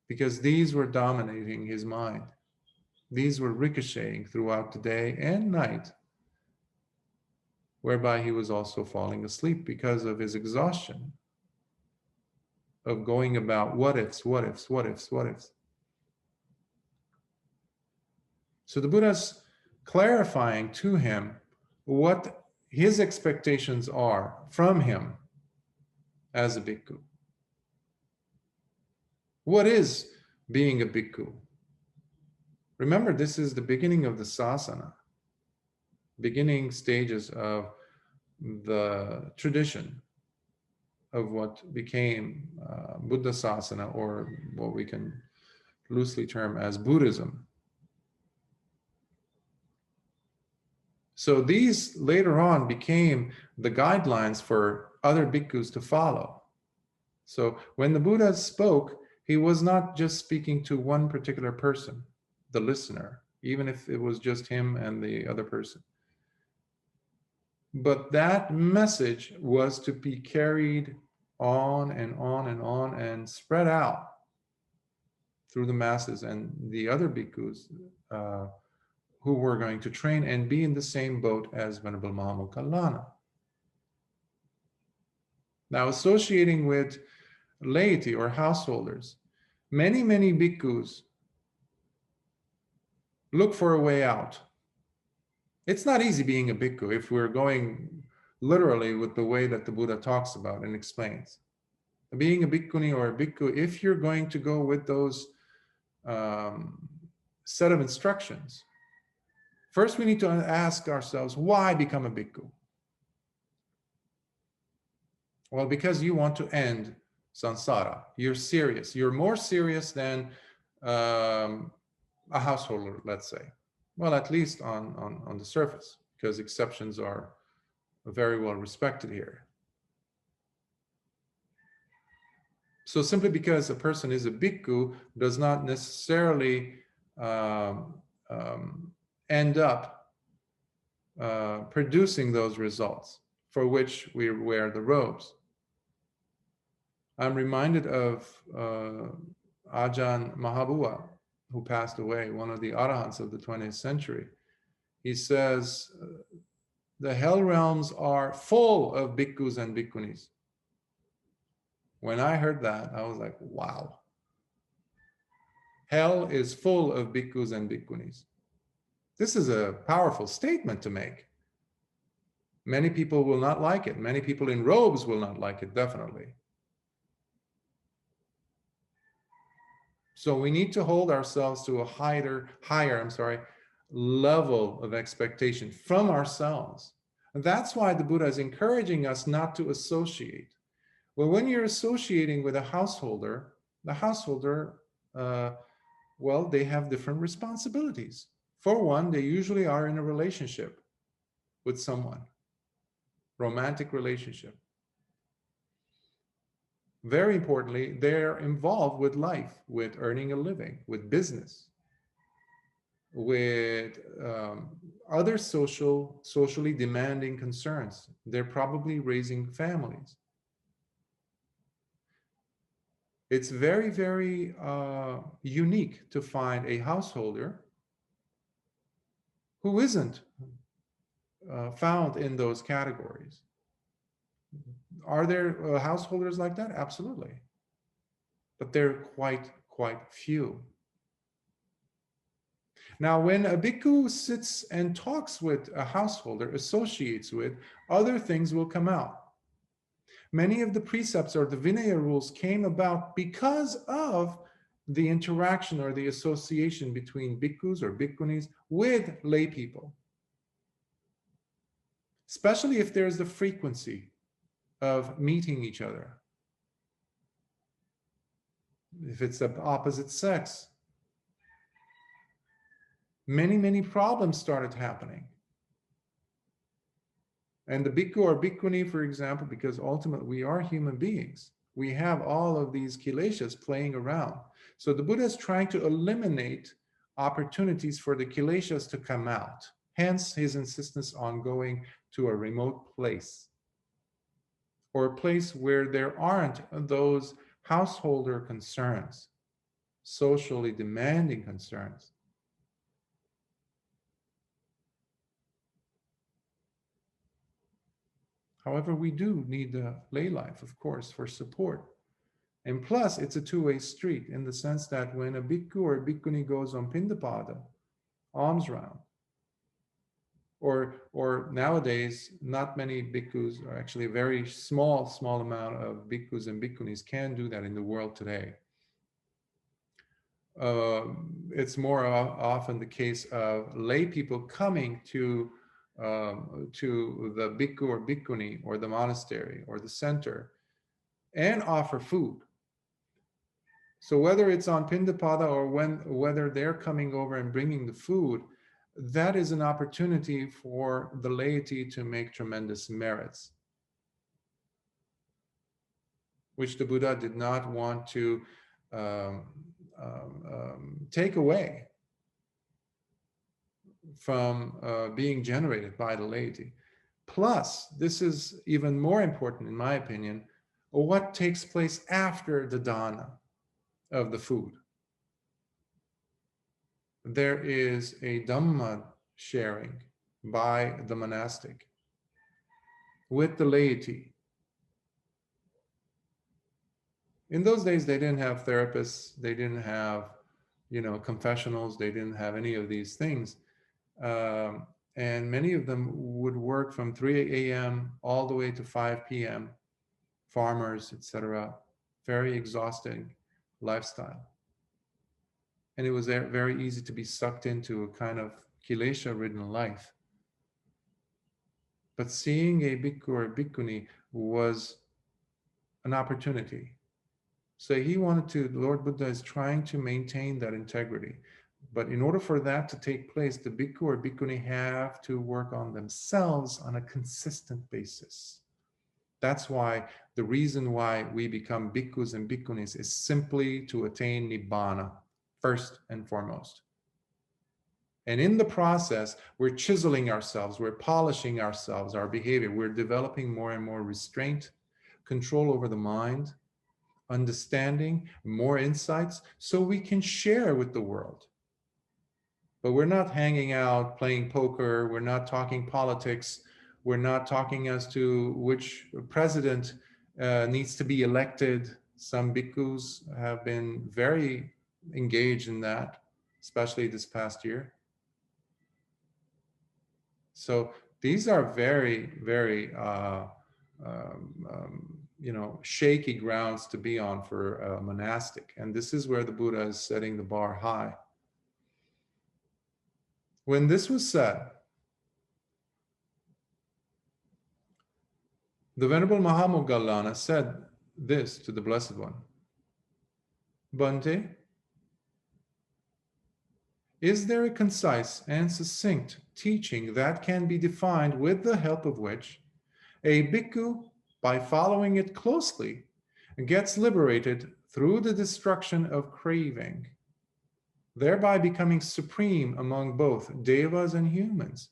because these were dominating his mind. These were ricocheting throughout the day and night, whereby he was also falling asleep because of his exhaustion of going about what ifs, what ifs, what ifs, what ifs. So the Buddha's clarifying to him what his expectations are from him as a bhikkhu. What is being a bhikkhu? Remember, this is the beginning of the sasana, beginning stages of the tradition of what became Buddha sasana, or what we can loosely term as Buddhism. So these later on became the guidelines for other bhikkhus to follow. So when the Buddha spoke, he was not just speaking to one particular person, the listener, even if it was just him and the other person. But that message was to be carried on and on and on and spread out through the masses and the other bhikkhus who were going to train and be in the same boat as Venerable Mahāmoggallāna. Now, associating with laity or householders, many bhikkhus look for a way out. It's not easy being a bhikkhu if we're going literally with the way that the Buddha talks about and explains. Being a bhikkhuni or a bhikkhu, if you're going to go with those set of instructions, first we need to ask ourselves, why become a bhikkhu? Well, because you want to end samsara. You're serious. You're more serious than a householder, let's say. Well, at least on the surface, because exceptions are very well respected here. So simply because a person is a bhikkhu does not necessarily end up producing those results for which we wear the robes. I'm reminded of Ajahn Mahabua, who passed away, one of the arahants of the 20th century. He says, the hell realms are full of bhikkhus and bhikkhunis. When I heard that, I was like, wow. Hell is full of bhikkhus and bhikkhunis. This is a powerful statement to make. Many people will not like it. Many people in robes will not like it, definitely. So we need to hold ourselves to a higher level of expectation from ourselves. And that's why the Buddha is encouraging us not to associate. Well, when you're associating with a householder, the householder, well, they have different responsibilities. For one, they usually are in a relationship with someone, romantic relationship. Very importantly, they're involved with life, with earning a living, with business, with other socially demanding concerns. They're probably raising families. It's very unique to find a householder who isn't found in those categories. Are there householders like that? Absolutely. But they're quite few. Now, when a bhikkhu sits and talks with a householder, associates with, other things will come out. Many of the precepts or the Vinaya rules came about because of the interaction or the association between bhikkhus or bhikkhunis with lay people. Especially if there's the frequency of meeting each other. If it's the opposite sex. Many problems started happening. And the bhikkhu or bhikkhuni, for example, because ultimately we are human beings, we have all of these kileshas playing around. So the Buddha is trying to eliminate opportunities for the kileshas to come out. Hence his insistence on going to a remote place, or a place where there aren't those householder concerns, socially demanding concerns. However, we do need the lay life, of course, for support. And plus, it's a two-way street in the sense that when a bhikkhu or a bhikkhuni goes on pindapada, alms round, or nowadays, not many bhikkhus, or actually a very small amount of bhikkhus and bhikkhunis can do that in the world today. It's more often the case of lay people coming to the bhikkhu or bhikkhuni or the monastery or the center and offer food. So whether it's on pindapada or whether they're coming over and bringing the food, that is an opportunity for the laity to make tremendous merits, which the Buddha did not want to take away from being generated by the laity. Plus, this is even more important, in my opinion, what takes place after the dana of the food. There is a dhammā sharing by the monastic with the laity. In those days, they didn't have therapists, they didn't have, confessionals, they didn't have any of these things. And many of them would work from 3 a.m. all the way to 5 p.m., farmers, etc. Very exhausting lifestyle. And it was very easy to be sucked into a kind of kilesha-ridden life. But seeing a bhikkhu or a bhikkhuni was an opportunity. So he wanted to, the Lord Buddha is trying to maintain that integrity. But in order for that to take place, the bhikkhu or bhikkhuni have to work on themselves on a consistent basis. That's why the reason why we become bhikkhus and bhikkhunis is simply to attain Nibbāna, first and foremost. And in the process, we're chiseling ourselves, we're polishing ourselves, our behavior, we're developing more and more restraint, control over the mind, understanding, more insights, so we can share with the world. But we're not hanging out, playing poker, we're not talking politics, we're not talking as to which president needs to be elected. Some bhikkhus have been very engaged in that, especially this past year. So these are very, very, shaky grounds to be on for a monastic. And this is where the Buddha is setting the bar high. When this was said, the Venerable Mahāmoggallāna said this to the Blessed One: Bhante, is there a concise and succinct teaching that can be defined with the help of which a bhikkhu, by following it closely, gets liberated through the destruction of craving, thereby becoming supreme among both devas and humans?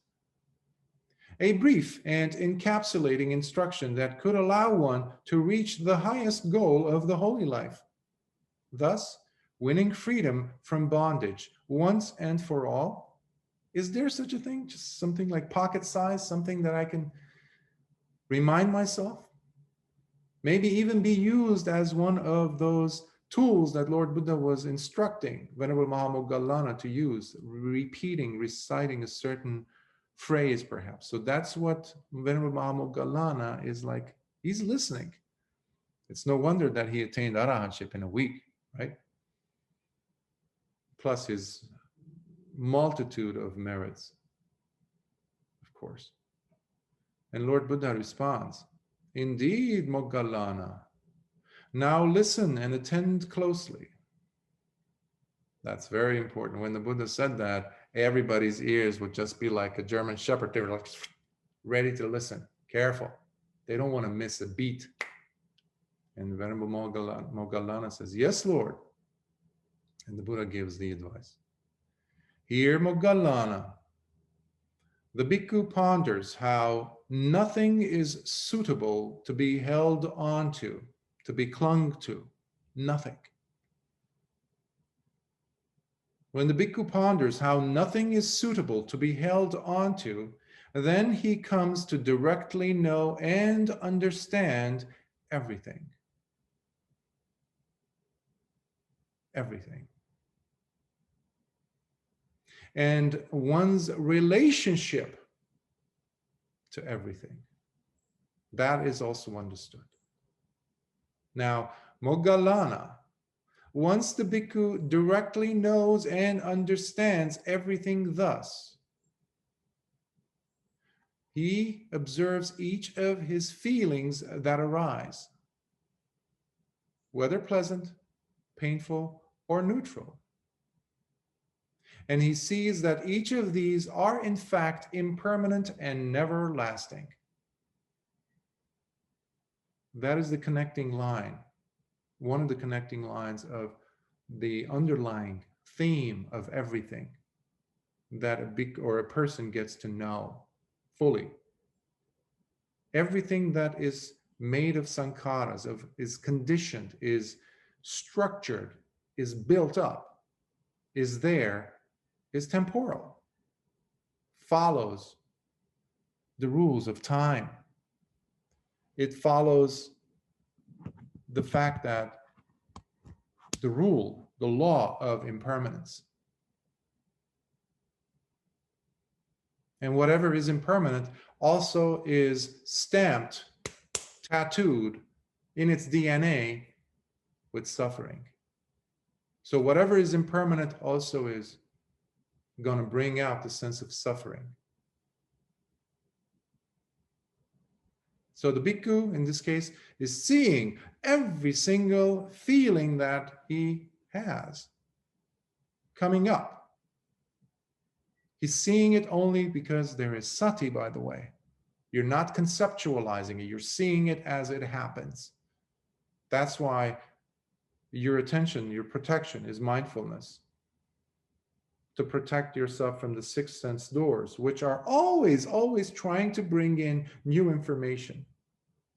A brief and encapsulating instruction that could allow one to reach the highest goal of the holy life, thus winning freedom from bondage once and for all, Is there such a thing? Just something like pocket size, something that I can remind myself? Maybe even be used as one of those tools that Lord Buddha was instructing Venerable Mahāmoggallāna to use, repeating, reciting a certain phrase perhaps. So that's what Venerable Mahāmoggallāna is like. He's listening. It's no wonder that he attained arahantship in a week, right? Plus his multitude of merits, of course. And Lord Buddha responds, indeed, Moggallāna. Now listen and attend closely. That's very important. When the Buddha said that, everybody's ears would just be like a German shepherd. They were like ready to listen. Careful. They don't want to miss a beat. And Venerable Moggallāna says, yes, Lord. And the Buddha gives the advice. Here, Moggallāna, the Bhikkhu ponders how nothing is suitable to be held onto, to be clung to, nothing. When the Bhikkhu ponders how nothing is suitable to be held onto, then he comes to directly know and understand everything. Everything. And one's relationship to everything. That is also understood. Now, Moggallāna, once the Bhikkhu directly knows and understands everything thus, he observes each of his feelings that arise, whether pleasant, painful, or neutral. And he sees that each of these are in fact impermanent and never lasting. That is the connecting line, one of the connecting lines of the underlying theme of everything that a bhikkhu or a person gets to know fully. Everything that is made of sankharas, is conditioned, is structured, is built up, is there, is temporal, follows the rules of time. It follows the fact that the rule, the law of impermanence. And whatever is impermanent also is stamped, tattooed in its DNA with suffering. So whatever is impermanent also is going to bring out the sense of suffering. So the bhikkhu, in this case, is seeing every single feeling that he has coming up. He's seeing it only because there is sati, by the way. You're not conceptualizing it. You're seeing it as it happens. That's why your attention, your protection is mindfulness. To protect yourself from the sixth sense doors, which are always, always trying to bring in new information,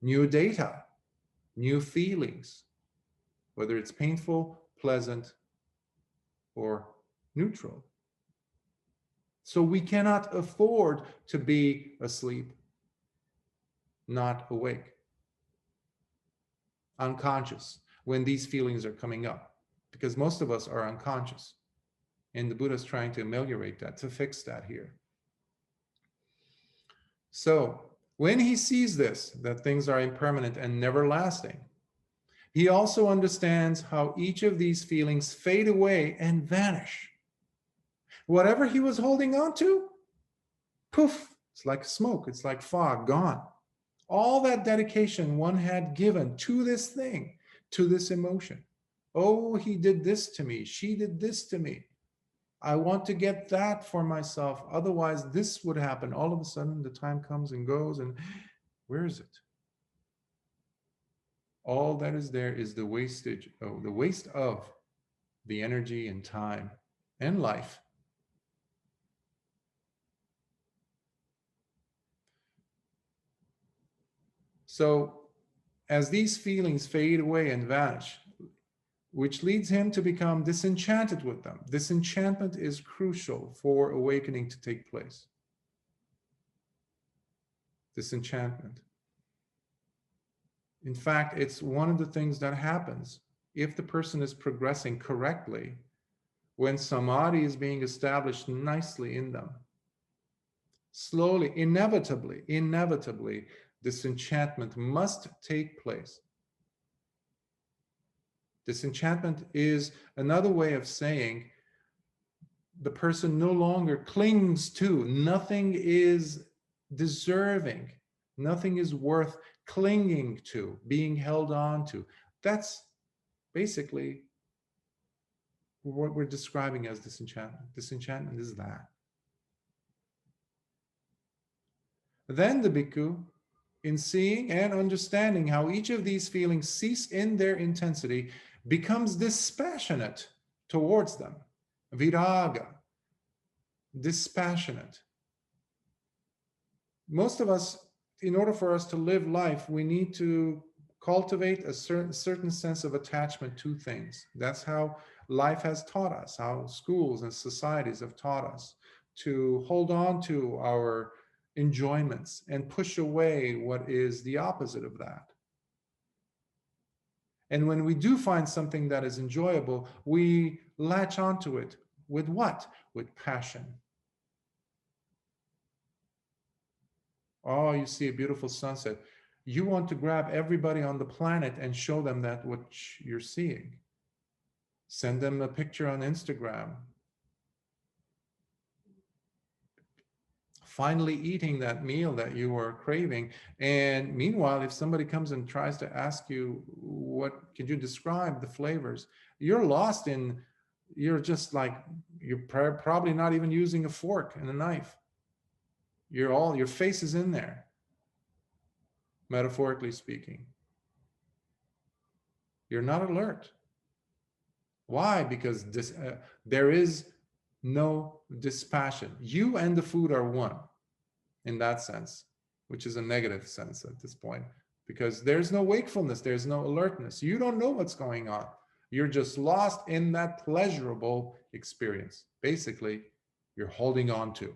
new data, new feelings, whether it's painful, pleasant, or neutral. So we cannot afford to be asleep, not awake, unconscious when these feelings are coming up, because most of us are unconscious. And the Buddha is trying to ameliorate that, to fix that here. So when he sees this, that things are impermanent and never lasting, he also understands how each of these feelings fade away and vanish. Whatever he was holding on to, poof, it's like smoke, it's like fog, gone. All that dedication one had given to this thing, to this emotion. Oh, he did this to me, she did this to me. I want to get that for myself. Otherwise, this would happen. All of a sudden, the time comes and goes, and where is it? All that is there is the wastage, the waste of the energy and time and life. So, as these feelings fade away and vanish, which leads him to become disenchanted with them. Disenchantment is crucial for awakening to take place. Disenchantment. In fact, it's one of the things that happens if the person is progressing correctly when samadhi is being established nicely in them. Slowly, inevitably, disenchantment must take place. Disenchantment is another way of saying the person no longer clings to, nothing is deserving, nothing is worth clinging to, being held on to. That's basically what we're describing as disenchantment. Disenchantment is that. Then the bhikkhu, in seeing and understanding how each of these feelings cease in their intensity, becomes dispassionate towards them. Viraga, dispassionate. Most of us, in order for us to live life, we need to cultivate a certain sense of attachment to things. That's how life has taught us, how schools and societies have taught us to hold on to our enjoyments and push away what is the opposite of that. And when we do find something that is enjoyable, we latch onto it with what? With passion. Oh, you see a beautiful sunset. You want to grab everybody on the planet and show them that what you're seeing. Send them a picture on Instagram. Finally eating that meal that you were craving. And meanwhile, if somebody comes and tries to ask you, what could you describe the flavors? You're lost in, you're just like, you're probably not even using a fork and a knife. Your face is in there, metaphorically speaking. You're not alert. Why? Because there is no dispassion. You and the food are one in that sense, which is a negative sense at this point, because there's no wakefulness, there's no alertness. You don't know what's going on. You're just lost in that pleasurable experience. Basically, you're holding on to.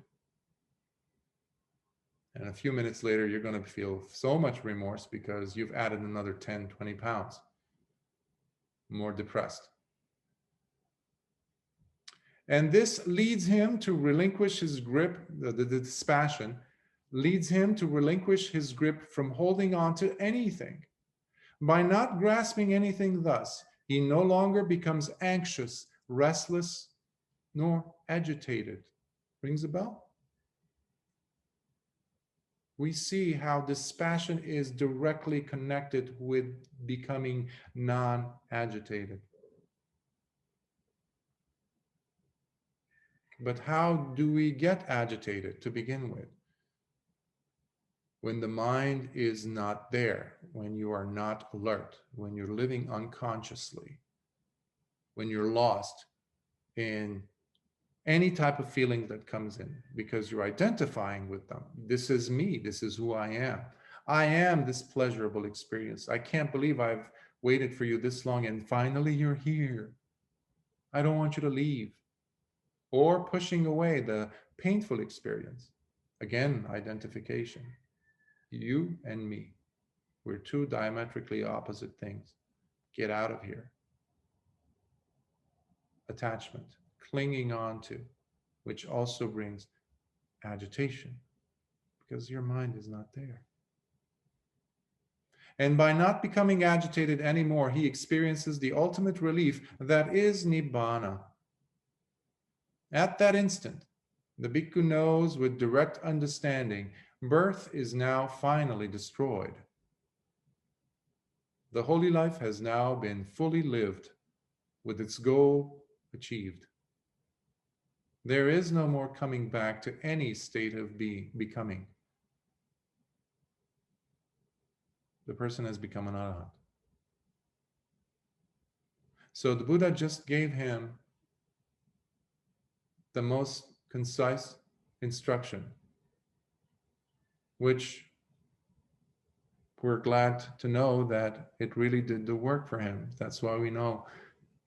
And a few minutes later, you're going to feel so much remorse because you've added another 10, 20 pounds. More depressed. And this leads him to relinquish his grip, the dispassion, leads him to relinquish his grip from holding on to anything. By not grasping anything thus, he no longer becomes anxious, restless, nor agitated. Rings a bell? We see how dispassion is directly connected with becoming non-agitated. But how do we get agitated to begin with? When the mind is not there, when you are not alert, when you're living unconsciously, when you're lost in any type of feeling that comes in, because you're identifying with them. This is me, this is who I am. I am this pleasurable experience. I can't believe I've waited for you this long and finally you're here. I don't want you to leave. Or pushing away the painful experience. Again, identification. You and me. We're two diametrically opposite things. Get out of here. Attachment. Clinging on to, which also brings agitation because your mind is not there. And by not becoming agitated anymore, he experiences the ultimate relief that is Nibbāna. At that instant, the bhikkhu knows with direct understanding, birth is now finally destroyed. The holy life has now been fully lived with its goal achieved. There is no more coming back to any state of becoming. The person has become an arhat. So the Buddha just gave him the most concise instruction, which we're glad to know that it really did the work for him. That's why we know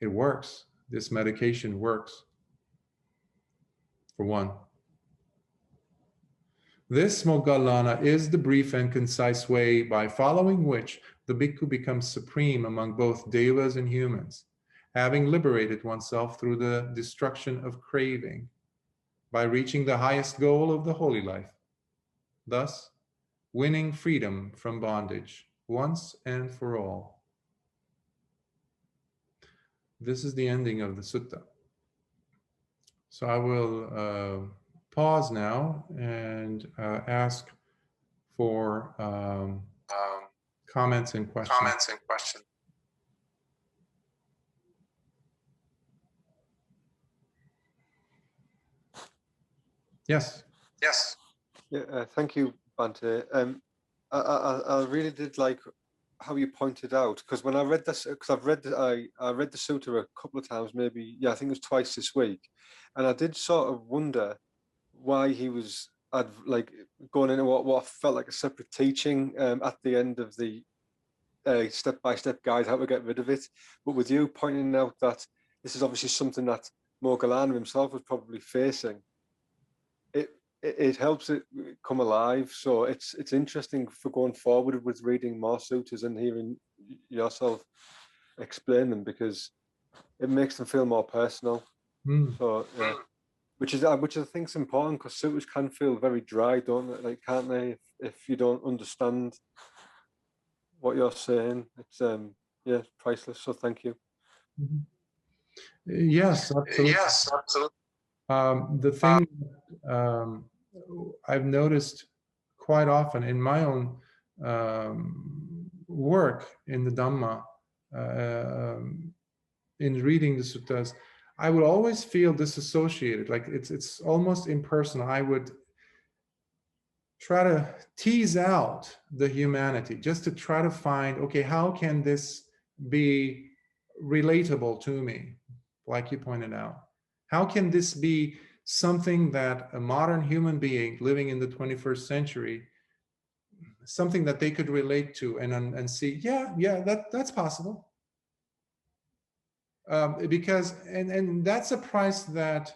It works. This medication works, for one. This Moggallāna is the brief and concise way by following which the bhikkhu becomes supreme among both devas and humans, having liberated oneself through the destruction of craving, by reaching the highest goal of the holy life, thus winning freedom from bondage once and for all. This is the ending of the sutta. So I will pause now and ask for comments and questions. Yes. Yeah, thank you, Bhante. I really did like how you pointed out, because when I read this, because I read the sutta a couple of times, maybe, yeah, I think it was twice this week, and I did sort of wonder why he was like going into what felt like a separate teaching at the end of the step-by-step guide how to get rid of it. But with you pointing out that this is obviously something that Mahāmoggallāna himself was probably facing, it helps it come alive. So it's interesting for going forward with reading more suttas and hearing yourself explain them, because it makes them feel more personal. So yeah, which I think is important, because suttas can feel very dry, don't they? Like, can't they? If you don't understand what you're saying, it's yeah, priceless. So thank you. Yes, absolutely. The thing I've noticed quite often in my own work in the Dhammā, in reading the suttas, I would always feel disassociated, like it's almost impersonal. I would try to tease out the humanity, just to try to find, okay, how can this be relatable to me, like you pointed out? How can this be something that a modern human being living in the 21st century, something that they could relate to and see, yeah, that's possible. Because and that's a price that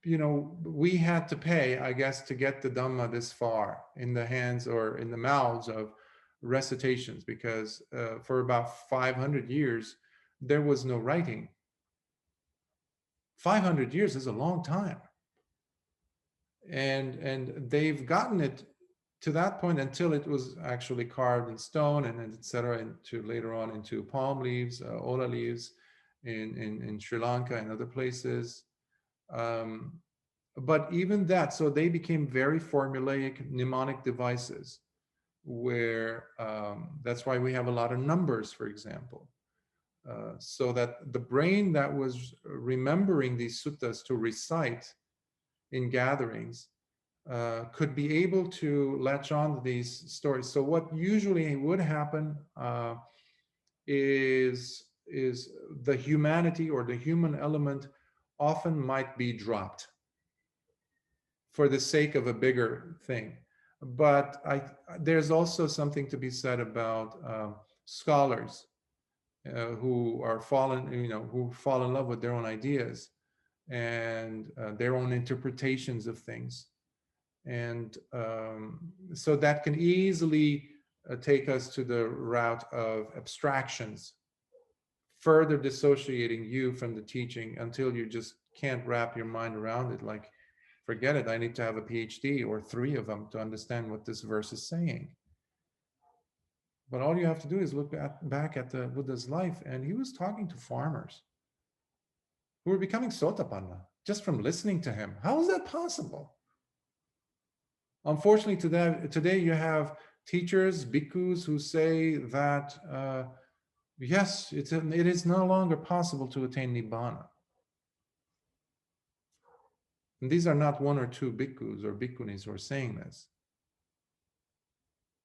we had to pay, I guess, to get the Dhammā this far in the hands or in the mouths of recitations, because for about 500 years there was no writing. 500 years is a long time, and they've gotten it to that point until it was actually carved in stone, and etc., into later on into palm leaves, ola leaves in Sri Lanka and other places. But even that, so they became very formulaic mnemonic devices, where that's why we have a lot of numbers, for example, so that the brain that was remembering these suttas to recite in gatherings could be able to latch on to these stories. So what usually would happen is the humanity or the human element often might be dropped for the sake of a bigger thing. But there's also something to be said about scholars who are who fall in love with their own ideas and their own interpretations of things. And so that can easily take us to the route of abstractions, further dissociating you from the teaching until you just can't wrap your mind around it. Like, forget it, I need to have a PhD or 3 of them to understand what this verse is saying. But all you have to do is look back at the Buddha's life, and he was talking to farmers who were becoming sotapanna just from listening to him. How is that possible? Unfortunately, today you have teachers, bhikkhus, who say that, yes, it is no longer possible to attain Nibbāna. And these are not 1 or 2 bhikkhus or bhikkhunis who are saying this,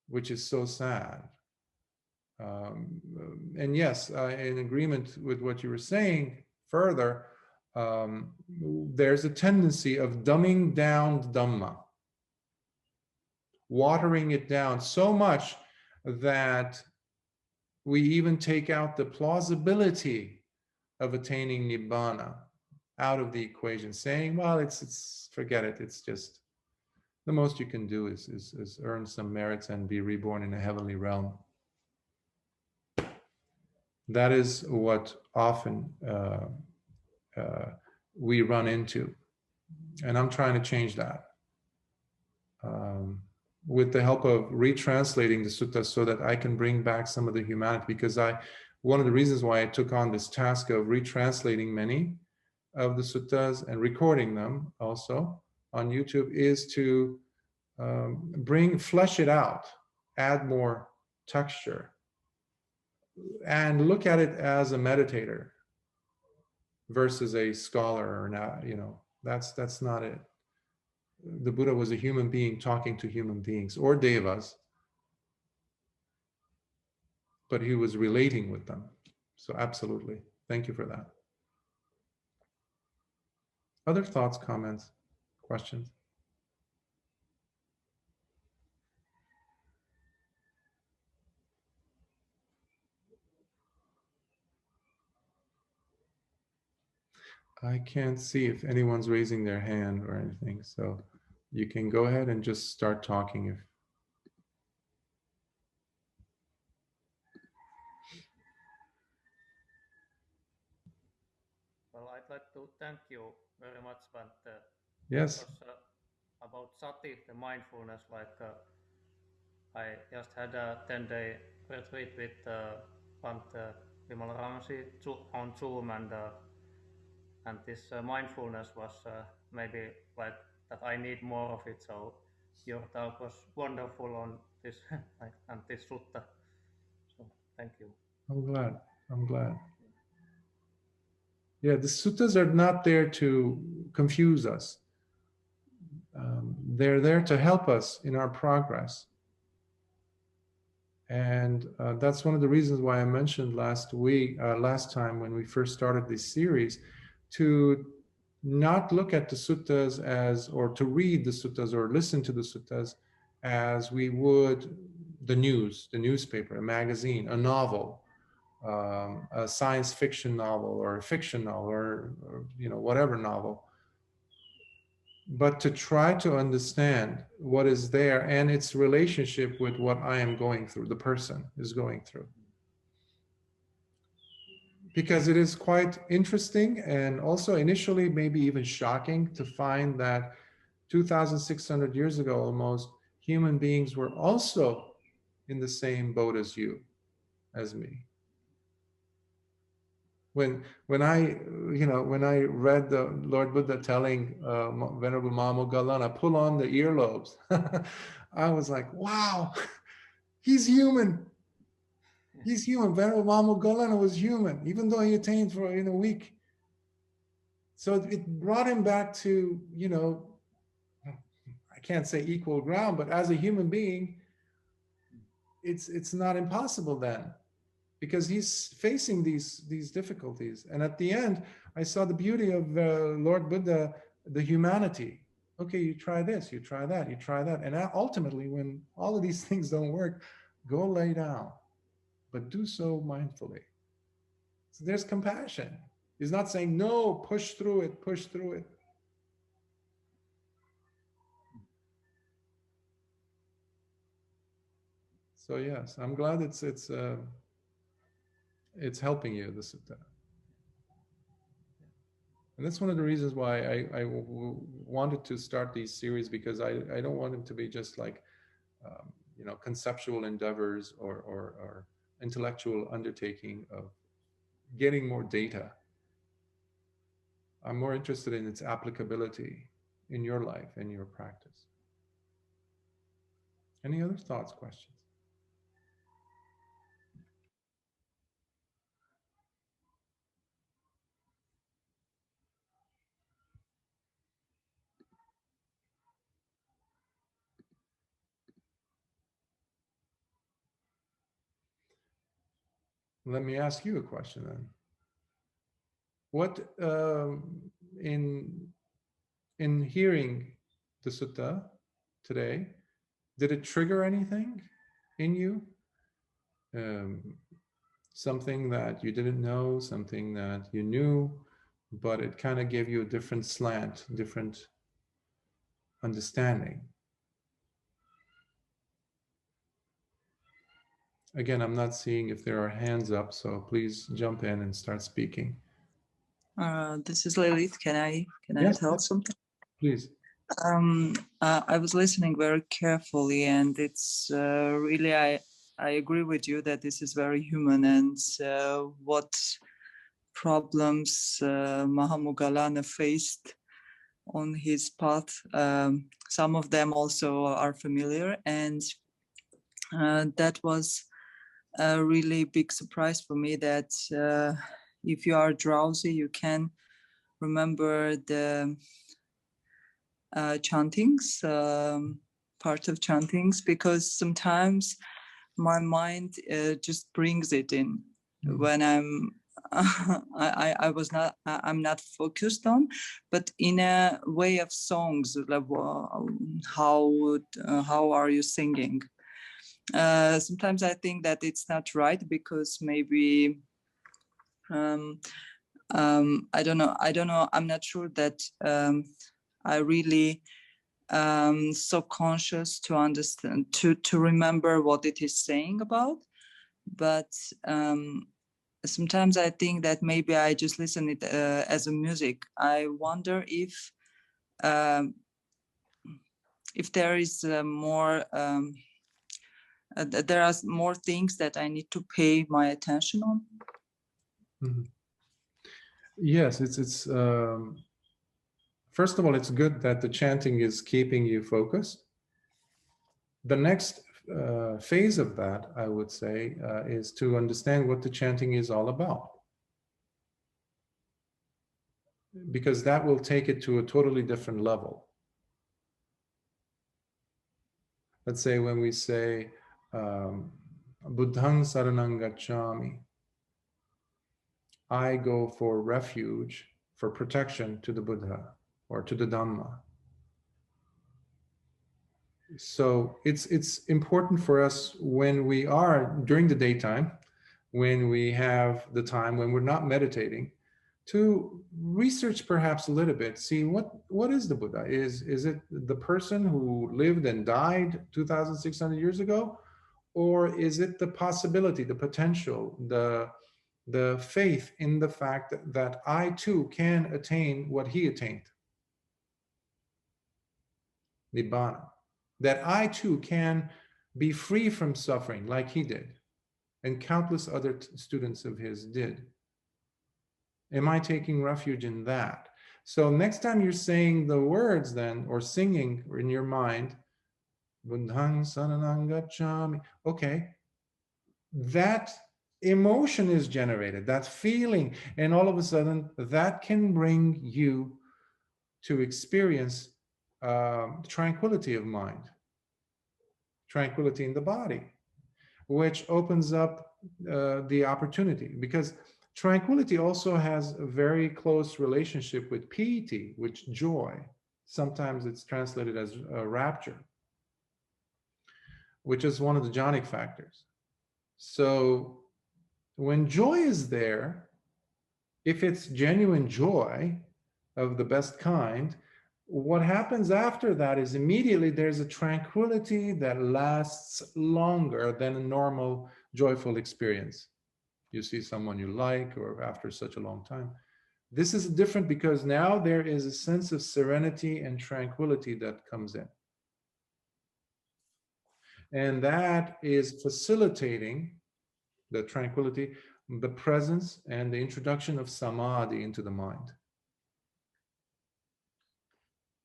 which is so sad. And yes, in agreement with what you were saying further, there's a tendency of dumbing down Dhammā, watering it down so much that we even take out the plausibility of attaining Nibbāna out of the equation, saying, well, it's forget it. It's just the most you can do is earn some merits and be reborn in a heavenly realm. That is what often we run into. And I'm trying to change that with the help of retranslating the suttas so that I can bring back some of the humanity. Because one of the reasons why I took on this task of retranslating many of the suttas and recording them also on YouTube is to flesh it out, add more texture, and look at it as a meditator versus a scholar or not. That's not it. The Buddha was a human being talking to human beings or devas, but he was relating with them. So absolutely, thank you for that. Other thoughts, comments, questions? I can't see if anyone's raising their hand or anything, so you can go ahead and just start talking if. Well, I'd like to thank you very much, Bhante. Yes. Because, about sati, the mindfulness, I just had a 10-day retreat with Bhante on Zoom, and this mindfulness was maybe like that I need more of it. So your talk was wonderful on this and this sutta. So thank you. I'm glad. Yeah, the suttas are not there to confuse us. They're there to help us in our progress. And that's one of the reasons why I mentioned last time when we first started this series, to not look at the suttas or to read the suttas or listen to the suttas as we would the newspaper, a magazine, a novel, a science fiction novel or a fiction novel or whatever novel, but to try to understand what is there and its relationship with what I am going through, the person is going through. Because it is quite interesting and also initially maybe even shocking to find that 2,600 years ago almost, human beings were also in the same boat as you, as me. When I read the Lord Buddha telling Venerable Mahāmoggallāna, pull on the earlobes, I was like, wow, he's human. He's human. Venerable Mahāmoggallāna was human, even though he attained in a week. So it brought him back to, I can't say equal ground, but as a human being, it's not impossible then, because he's facing these difficulties. And at the end, I saw the beauty of Lord Buddha, the humanity. Okay, you try this, you try that, you try that. And ultimately, when all of these things don't work, go lay down, but do so mindfully. So there's compassion. He's not saying, no, push through it, push through it. So yes, I'm glad it's helping you, the sutta. And that's one of the reasons why I wanted to start these series, because I don't want them to be just like, conceptual endeavors or intellectual undertaking of getting more data. I'm more interested in its applicability in your life and your practice. Any other thoughts, questions? Let me ask you a question then. What in hearing the sutta today, did it trigger anything in you? something that you didn't know, something that you knew, but it kind of gave you a different slant, different understanding. Again, I'm not seeing if there are hands up, so please jump in and start speaking. This is Lilith. Can I Yes, tell yes. something? Please. I was listening very carefully, and it's really I agree with you that this is very human, and what problems Mahāmoggallāna faced on his path. Some of them also are familiar, and that was a really big surprise for me that if you are drowsy, you can remember the chantings, part of chantings, because sometimes my mind just brings it in when I'm not focused on, but in a way of songs, like how are you singing? Sometimes I think that it's not right because maybe I don't know. I'm not sure that I really so conscious to understand, to remember what it is saying about. But sometimes I think that maybe I just listen it as a music. I wonder if there is more. There are more things that I need to pay my attention on. Mm-hmm. Yes, it's first of all, it's good that the chanting is keeping you focused. The next phase of that, I would say, is to understand what the chanting is all about. Because that will take it to a totally different level. Let's say when we say, Buddhaṃ saranang gacchāmi, I go for refuge, for protection to the Buddha or to the Dhammā. So it's important for us when we are during the daytime, when we have the time, when we're not meditating, to research perhaps a little bit, see what is the Buddha? Is it the person who lived and died 2,600 years ago? Or is it the possibility, the potential, the faith in the fact that I too can attain what he attained? Nibbāna. That I too can be free from suffering like he did, and countless other students of his did. Am I taking refuge in that? So next time you're saying the words then, or singing in your mind, Buddhaṃ saranang gacchāmi, okay, that emotion is generated, that feeling, and all of a sudden that can bring you to experience tranquility of mind, tranquility in the body, which opens up the opportunity, because tranquility also has a very close relationship with piti, which joy. Sometimes it's translated as rapture, which is one of the jhanic factors. So when joy is there, if it's genuine joy of the best kind, what happens after that is immediately there's a tranquility that lasts longer than a normal joyful experience. You see someone you like, or after such a long time. This is different because now there is a sense of serenity and tranquility that comes in. And that is facilitating the tranquility, the presence, and the introduction of samadhi into the mind.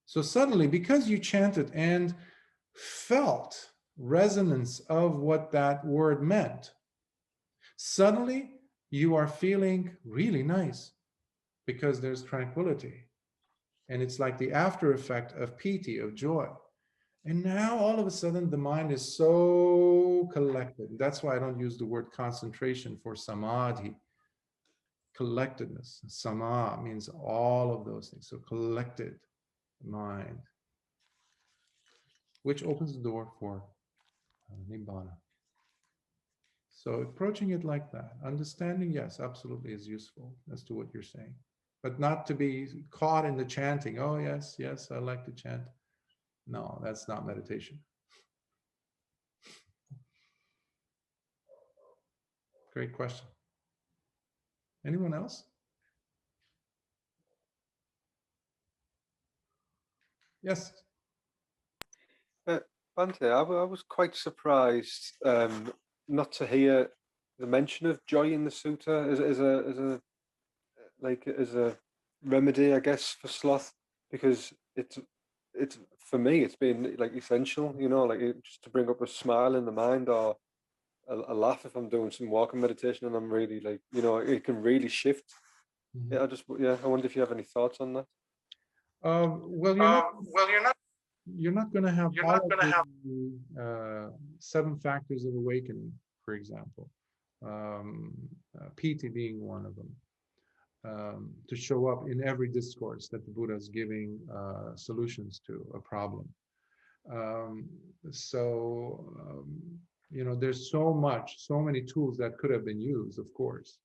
So suddenly, because you chanted and felt resonance of what that word meant, suddenly you are feeling really nice because there's tranquility. And it's like the after effect of piti, of joy. And now all of a sudden the mind is so collected. That's why I don't use the word concentration for samadhi. Collectedness. Sama means all of those things. So collected mind, which opens the door for Nibbāna. So approaching it like that, understanding, yes, absolutely is useful as to what you're saying, but not to be caught in the chanting. Oh, yes, yes, I like to chant. No, that's not meditation. Great question. Anyone else? Yes. Bhante, I was quite surprised not to hear the mention of joy in the sutta as a remedy, I guess, for sloth, because it's for me it's been like essential, you know, like just to bring up a smile in the mind or a laugh if I'm doing some walking meditation and I'm really like, you know, it can really shift. Mm-hmm. I wonder if you have any thoughts on that. Well, you're not going to have all of the 7 factors of awakening, for example, piti being one of them, to show up in every discourse that the Buddha is giving solutions to a problem. You know, there's so many tools that could have been used, of course.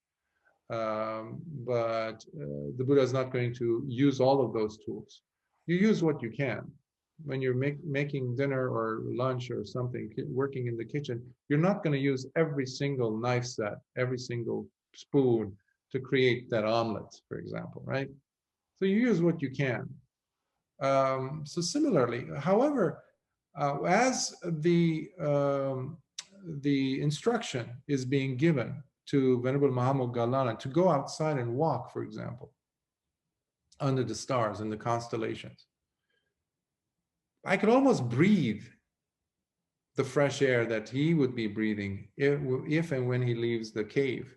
But the Buddha is not going to use all of those tools. You use what you can. When you're making dinner or lunch or something, working in the kitchen, you're not going to use every single knife set, every single spoon to create that omelet, for example, right? So you use what you can. So similarly, however, as the instruction is being given to Venerable Mahāmoggallāna to go outside and walk, for example, under the stars and the constellations, I could almost breathe the fresh air that he would be breathing if and when he leaves the cave.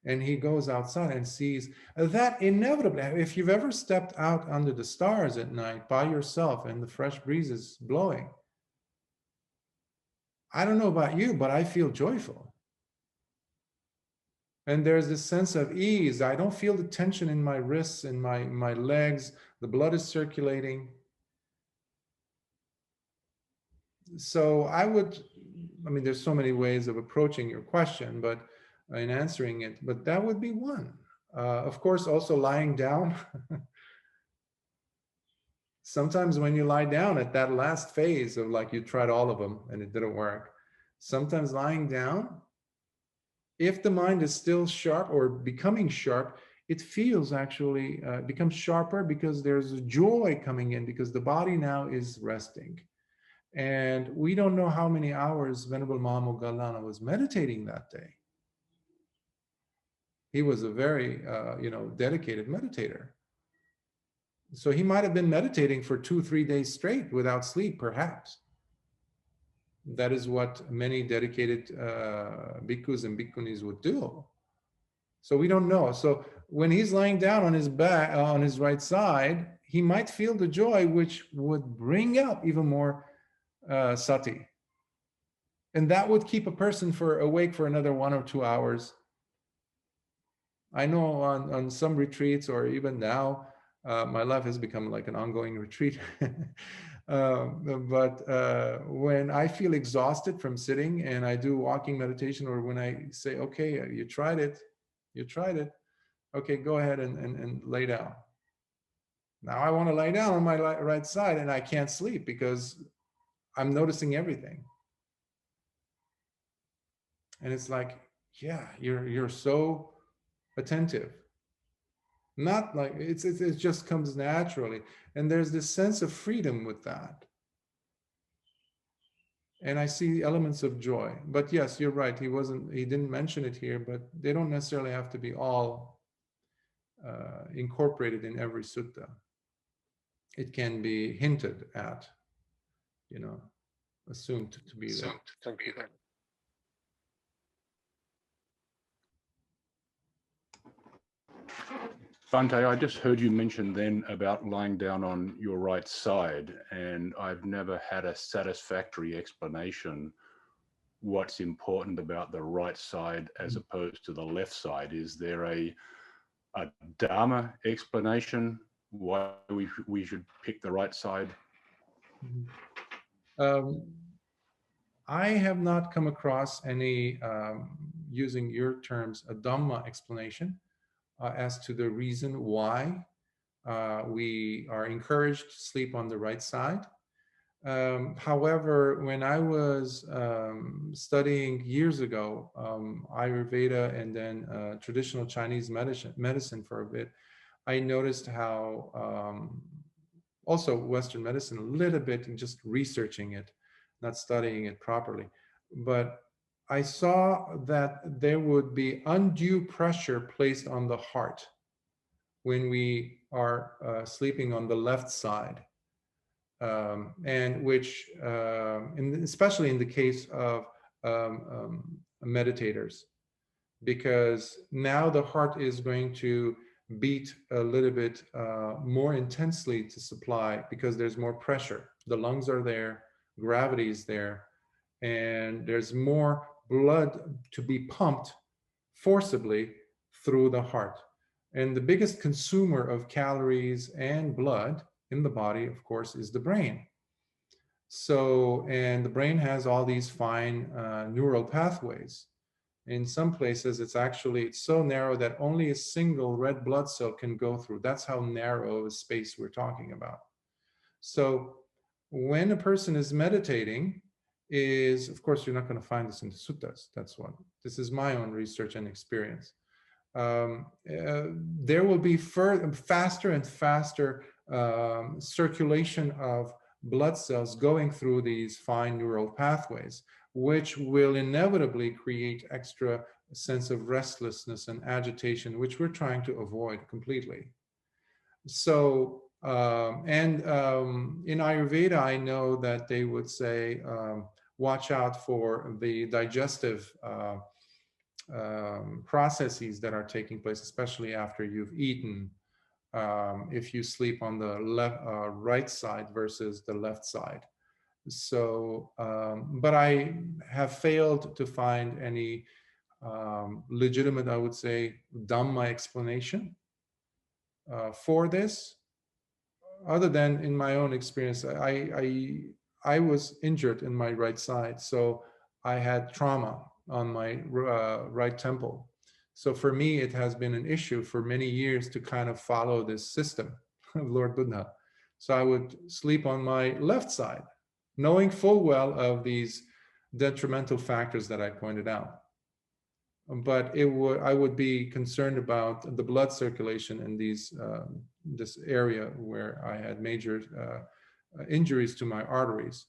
And he goes outside and sees that inevitably, if you've ever stepped out under the stars at night by yourself and the fresh breeze is blowing, I don't know about you, but I feel joyful. And there's this sense of ease. I don't feel the tension in my wrists and my legs. The blood is circulating. So I mean, there's so many ways of approaching your question, but in answering it, but that would be one. Of course, also lying down. Sometimes when you lie down at that last phase of like you tried all of them and it didn't work, sometimes lying down, if the mind is still sharp or becoming sharp, it feels actually becomes sharper because there's a joy coming in because the body now is resting. And we don't know how many hours Venerable Mahāmoggallāna was meditating that day. He was a very, dedicated meditator. So he might have been meditating for 2-3 days straight without sleep, perhaps. That is what many dedicated bhikkhus and bhikkhunis would do. So we don't know. So when he's lying down on his back, on his right side, he might feel the joy, which would bring up even more sati. And that would keep a person awake for another 1 or 2 hours. I know on some retreats, or even now, my life has become like an ongoing retreat. But when I feel exhausted from sitting and I do walking meditation, or when I say, okay, you tried it, okay, go ahead and lay down. Now I want to lay down on my right side and I can't sleep because I'm noticing everything. And it's like, yeah, you're so attentive. Not like it just comes naturally. And there's this sense of freedom with that. And I see elements of joy. But yes, you're right. He didn't mention it here, but they don't necessarily have to be all incorporated in every sutta. It can be hinted at, assumed to be there. Thank you. Bhante, I just heard you mention then about lying down on your right side, and I've never had a satisfactory explanation what's important about the right side as opposed to the left side. Is there a dhammā explanation why we should pick the right side? I have not come across any, using your terms, a Dhamma explanation as to the reason why we are encouraged to sleep on the right side. However, when I was studying years ago Ayurveda and then traditional Chinese medicine for a bit, I noticed how also Western medicine a little bit, and just researching it, not studying it properly, but I saw that there would be undue pressure placed on the heart when we are sleeping on the left side. And which, especially in the case of meditators, because now the heart is going to beat a little bit more intensely to supply, because there's more pressure. The lungs are there, gravity is there, and there's more blood to be pumped forcibly through the heart. And the biggest consumer of calories and blood in the body, of course, is the brain. So, and the brain has all these fine neural pathways. In some places, it's so narrow that only a single red blood cell can go through. That's how narrow a space we're talking about. So when a person is meditating, of course, you're not going to find this in the suttas. This is my own research and experience. There will be faster and faster circulation of blood cells going through these fine neural pathways, which will inevitably create extra sense of restlessness and agitation, which we're trying to avoid completely. So, in Ayurveda, I know that they would say, watch out for the digestive processes that are taking place, especially after you've eaten, if you sleep on the right side versus the left side. So, but I have failed to find any legitimate, I would say, Dhamma explanation for this, other than in my own experience. I was injured in my right side, so I had trauma on my right temple. So for me, it has been an issue for many years to kind of follow this system of Lord Buddha. So I would sleep on my left side, knowing full well of these detrimental factors that I pointed out. But I would be concerned about the blood circulation in this area where I had major injuries to my arteries.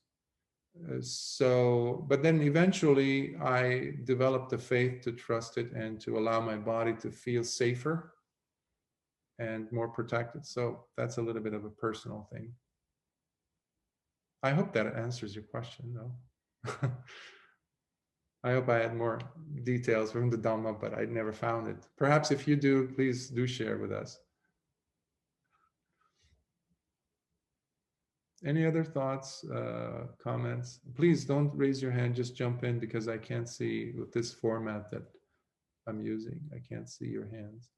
But then eventually I developed the faith to trust it and to allow my body to feel safer and more protected. So that's a little bit of a personal thing. I hope that answers your question, though. I hope I had more details from the Dhamma, but I never found it. Perhaps if you do, please do share with us. Any other thoughts, comments? Please don't raise your hand, just jump in, because I can't see with this format that I'm using. I can't see your hands.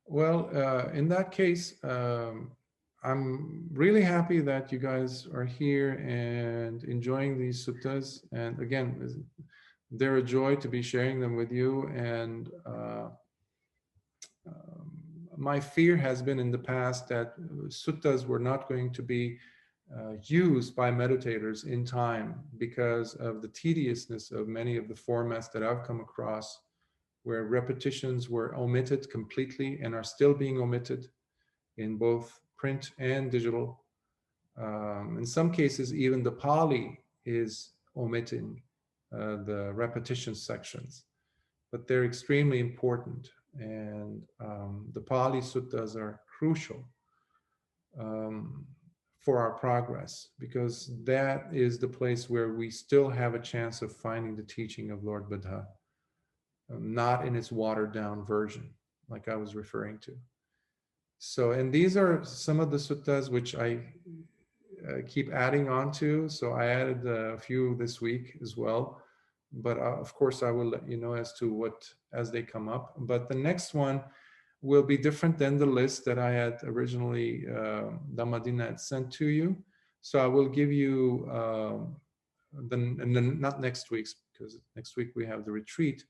Well, in that case, I'm really happy that you guys are here and enjoying these suttas. And again, they're a joy to be sharing them with you. And my fear has been in the past that suttas were not going to be used by meditators in time because of the tediousness of many of the formats that I've come across, where repetitions were omitted completely and are still being omitted in both print and digital. In some cases, even the Pali is omitting the repetition sections, but they're extremely important. And the Pali suttas are crucial for our progress, because that is the place where we still have a chance of finding the teaching of Lord Buddha, not in its watered down version, like I was referring to. So, and these are some of the suttas which I keep adding on to. So I added a few this week as well, but of course I will let you know as they come up. But the next one will be different than the list that I had originally, Dhammadina had sent to you. So I will give you, not next week's, because next week we have the retreat.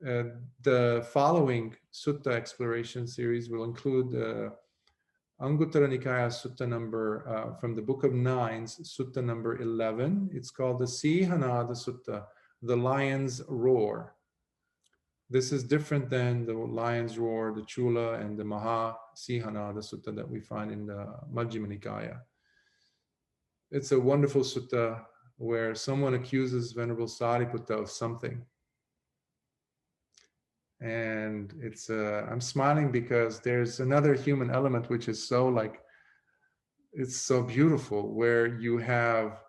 The following Sutta Exploration Series will include Anguttara Nikāya Sutta number, from the Book of Nines, Sutta number 11. It's called the Sihanada Sutta, the Lion's Roar. This is different than the Lion's Roar, the Chula, and the Sihanada Sutta that we find in the Majjhima Nikāya. It's a wonderful sutta where someone accuses Venerable Sariputta of something. And it's, I'm smiling because there's another human element which is so like, it's so beautiful, where you have,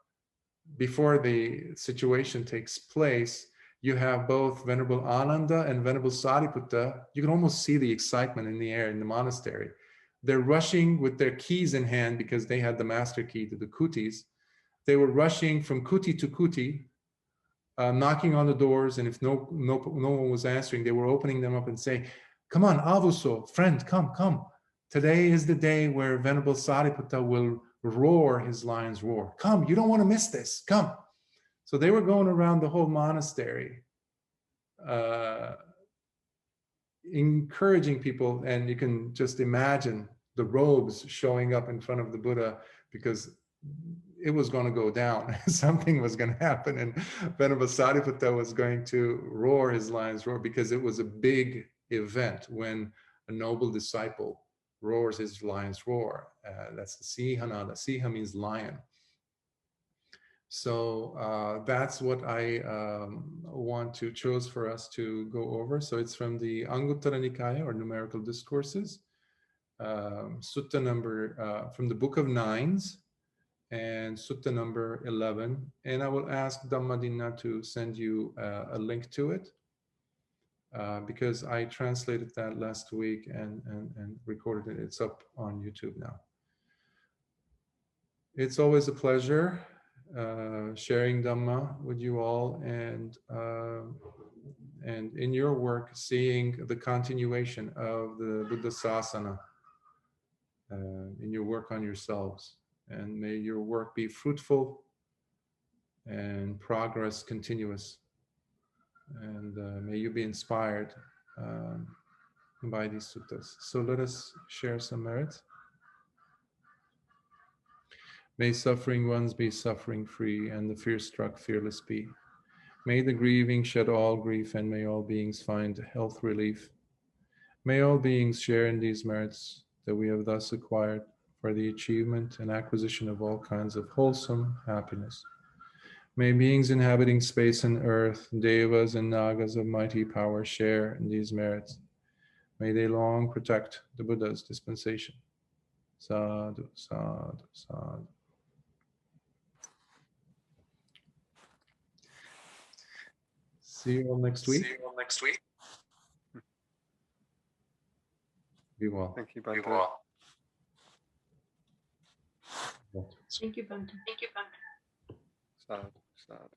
before the situation takes place, you have both Venerable Ananda and Venerable Sariputta. You can almost see the excitement in the air in the monastery. They're rushing with their keys in hand because they had the master key to the kutis. They were rushing from kuti to kuti, knocking on the doors, and if no one was answering, they were opening them up and saying, "Come on, Avuso, friend, come. Today is the day where Venerable Sariputta will roar his lion's roar. Come, you don't want to miss this, come." So they were going around the whole monastery, encouraging people, and you can just imagine the robes showing up in front of the Buddha, because it was going to go down. Something was going to happen, and Venerable Sariputta was going to roar his lion's roar, because it was a big event when a noble disciple roars his lion's roar. That's the Sihanada. Siha means lion. So that's what I want to choose for us to go over. So it's from the Anguttara Nikāya, or Numerical Discourses, Sutta number, from the Book of Nines, and Sutta number 11. And I will ask Dhammadina to send you a link to it, because I translated that last week and recorded it. It's up on YouTube now. It's always a pleasure sharing Dhamma with you all, and in your work, seeing the continuation of the Buddha Sasana in your work on yourselves. And may your work be fruitful and progress continuous. And may you be inspired by these suttas. So let us share some merit. May suffering ones be suffering free, and the fear-struck fearless be. May the grieving shed all grief, and may all beings find health relief. May all beings share in these merits that we have thus acquired, for the achievement and acquisition of all kinds of wholesome happiness. May beings inhabiting space and earth, devas and nagas of mighty power, share in these merits. May they long protect the Buddha's dispensation. Sadhu, sadhu, sadhu. See you all next week. Be well. Thank you, Bhante. Thank you, Bhante. Sad.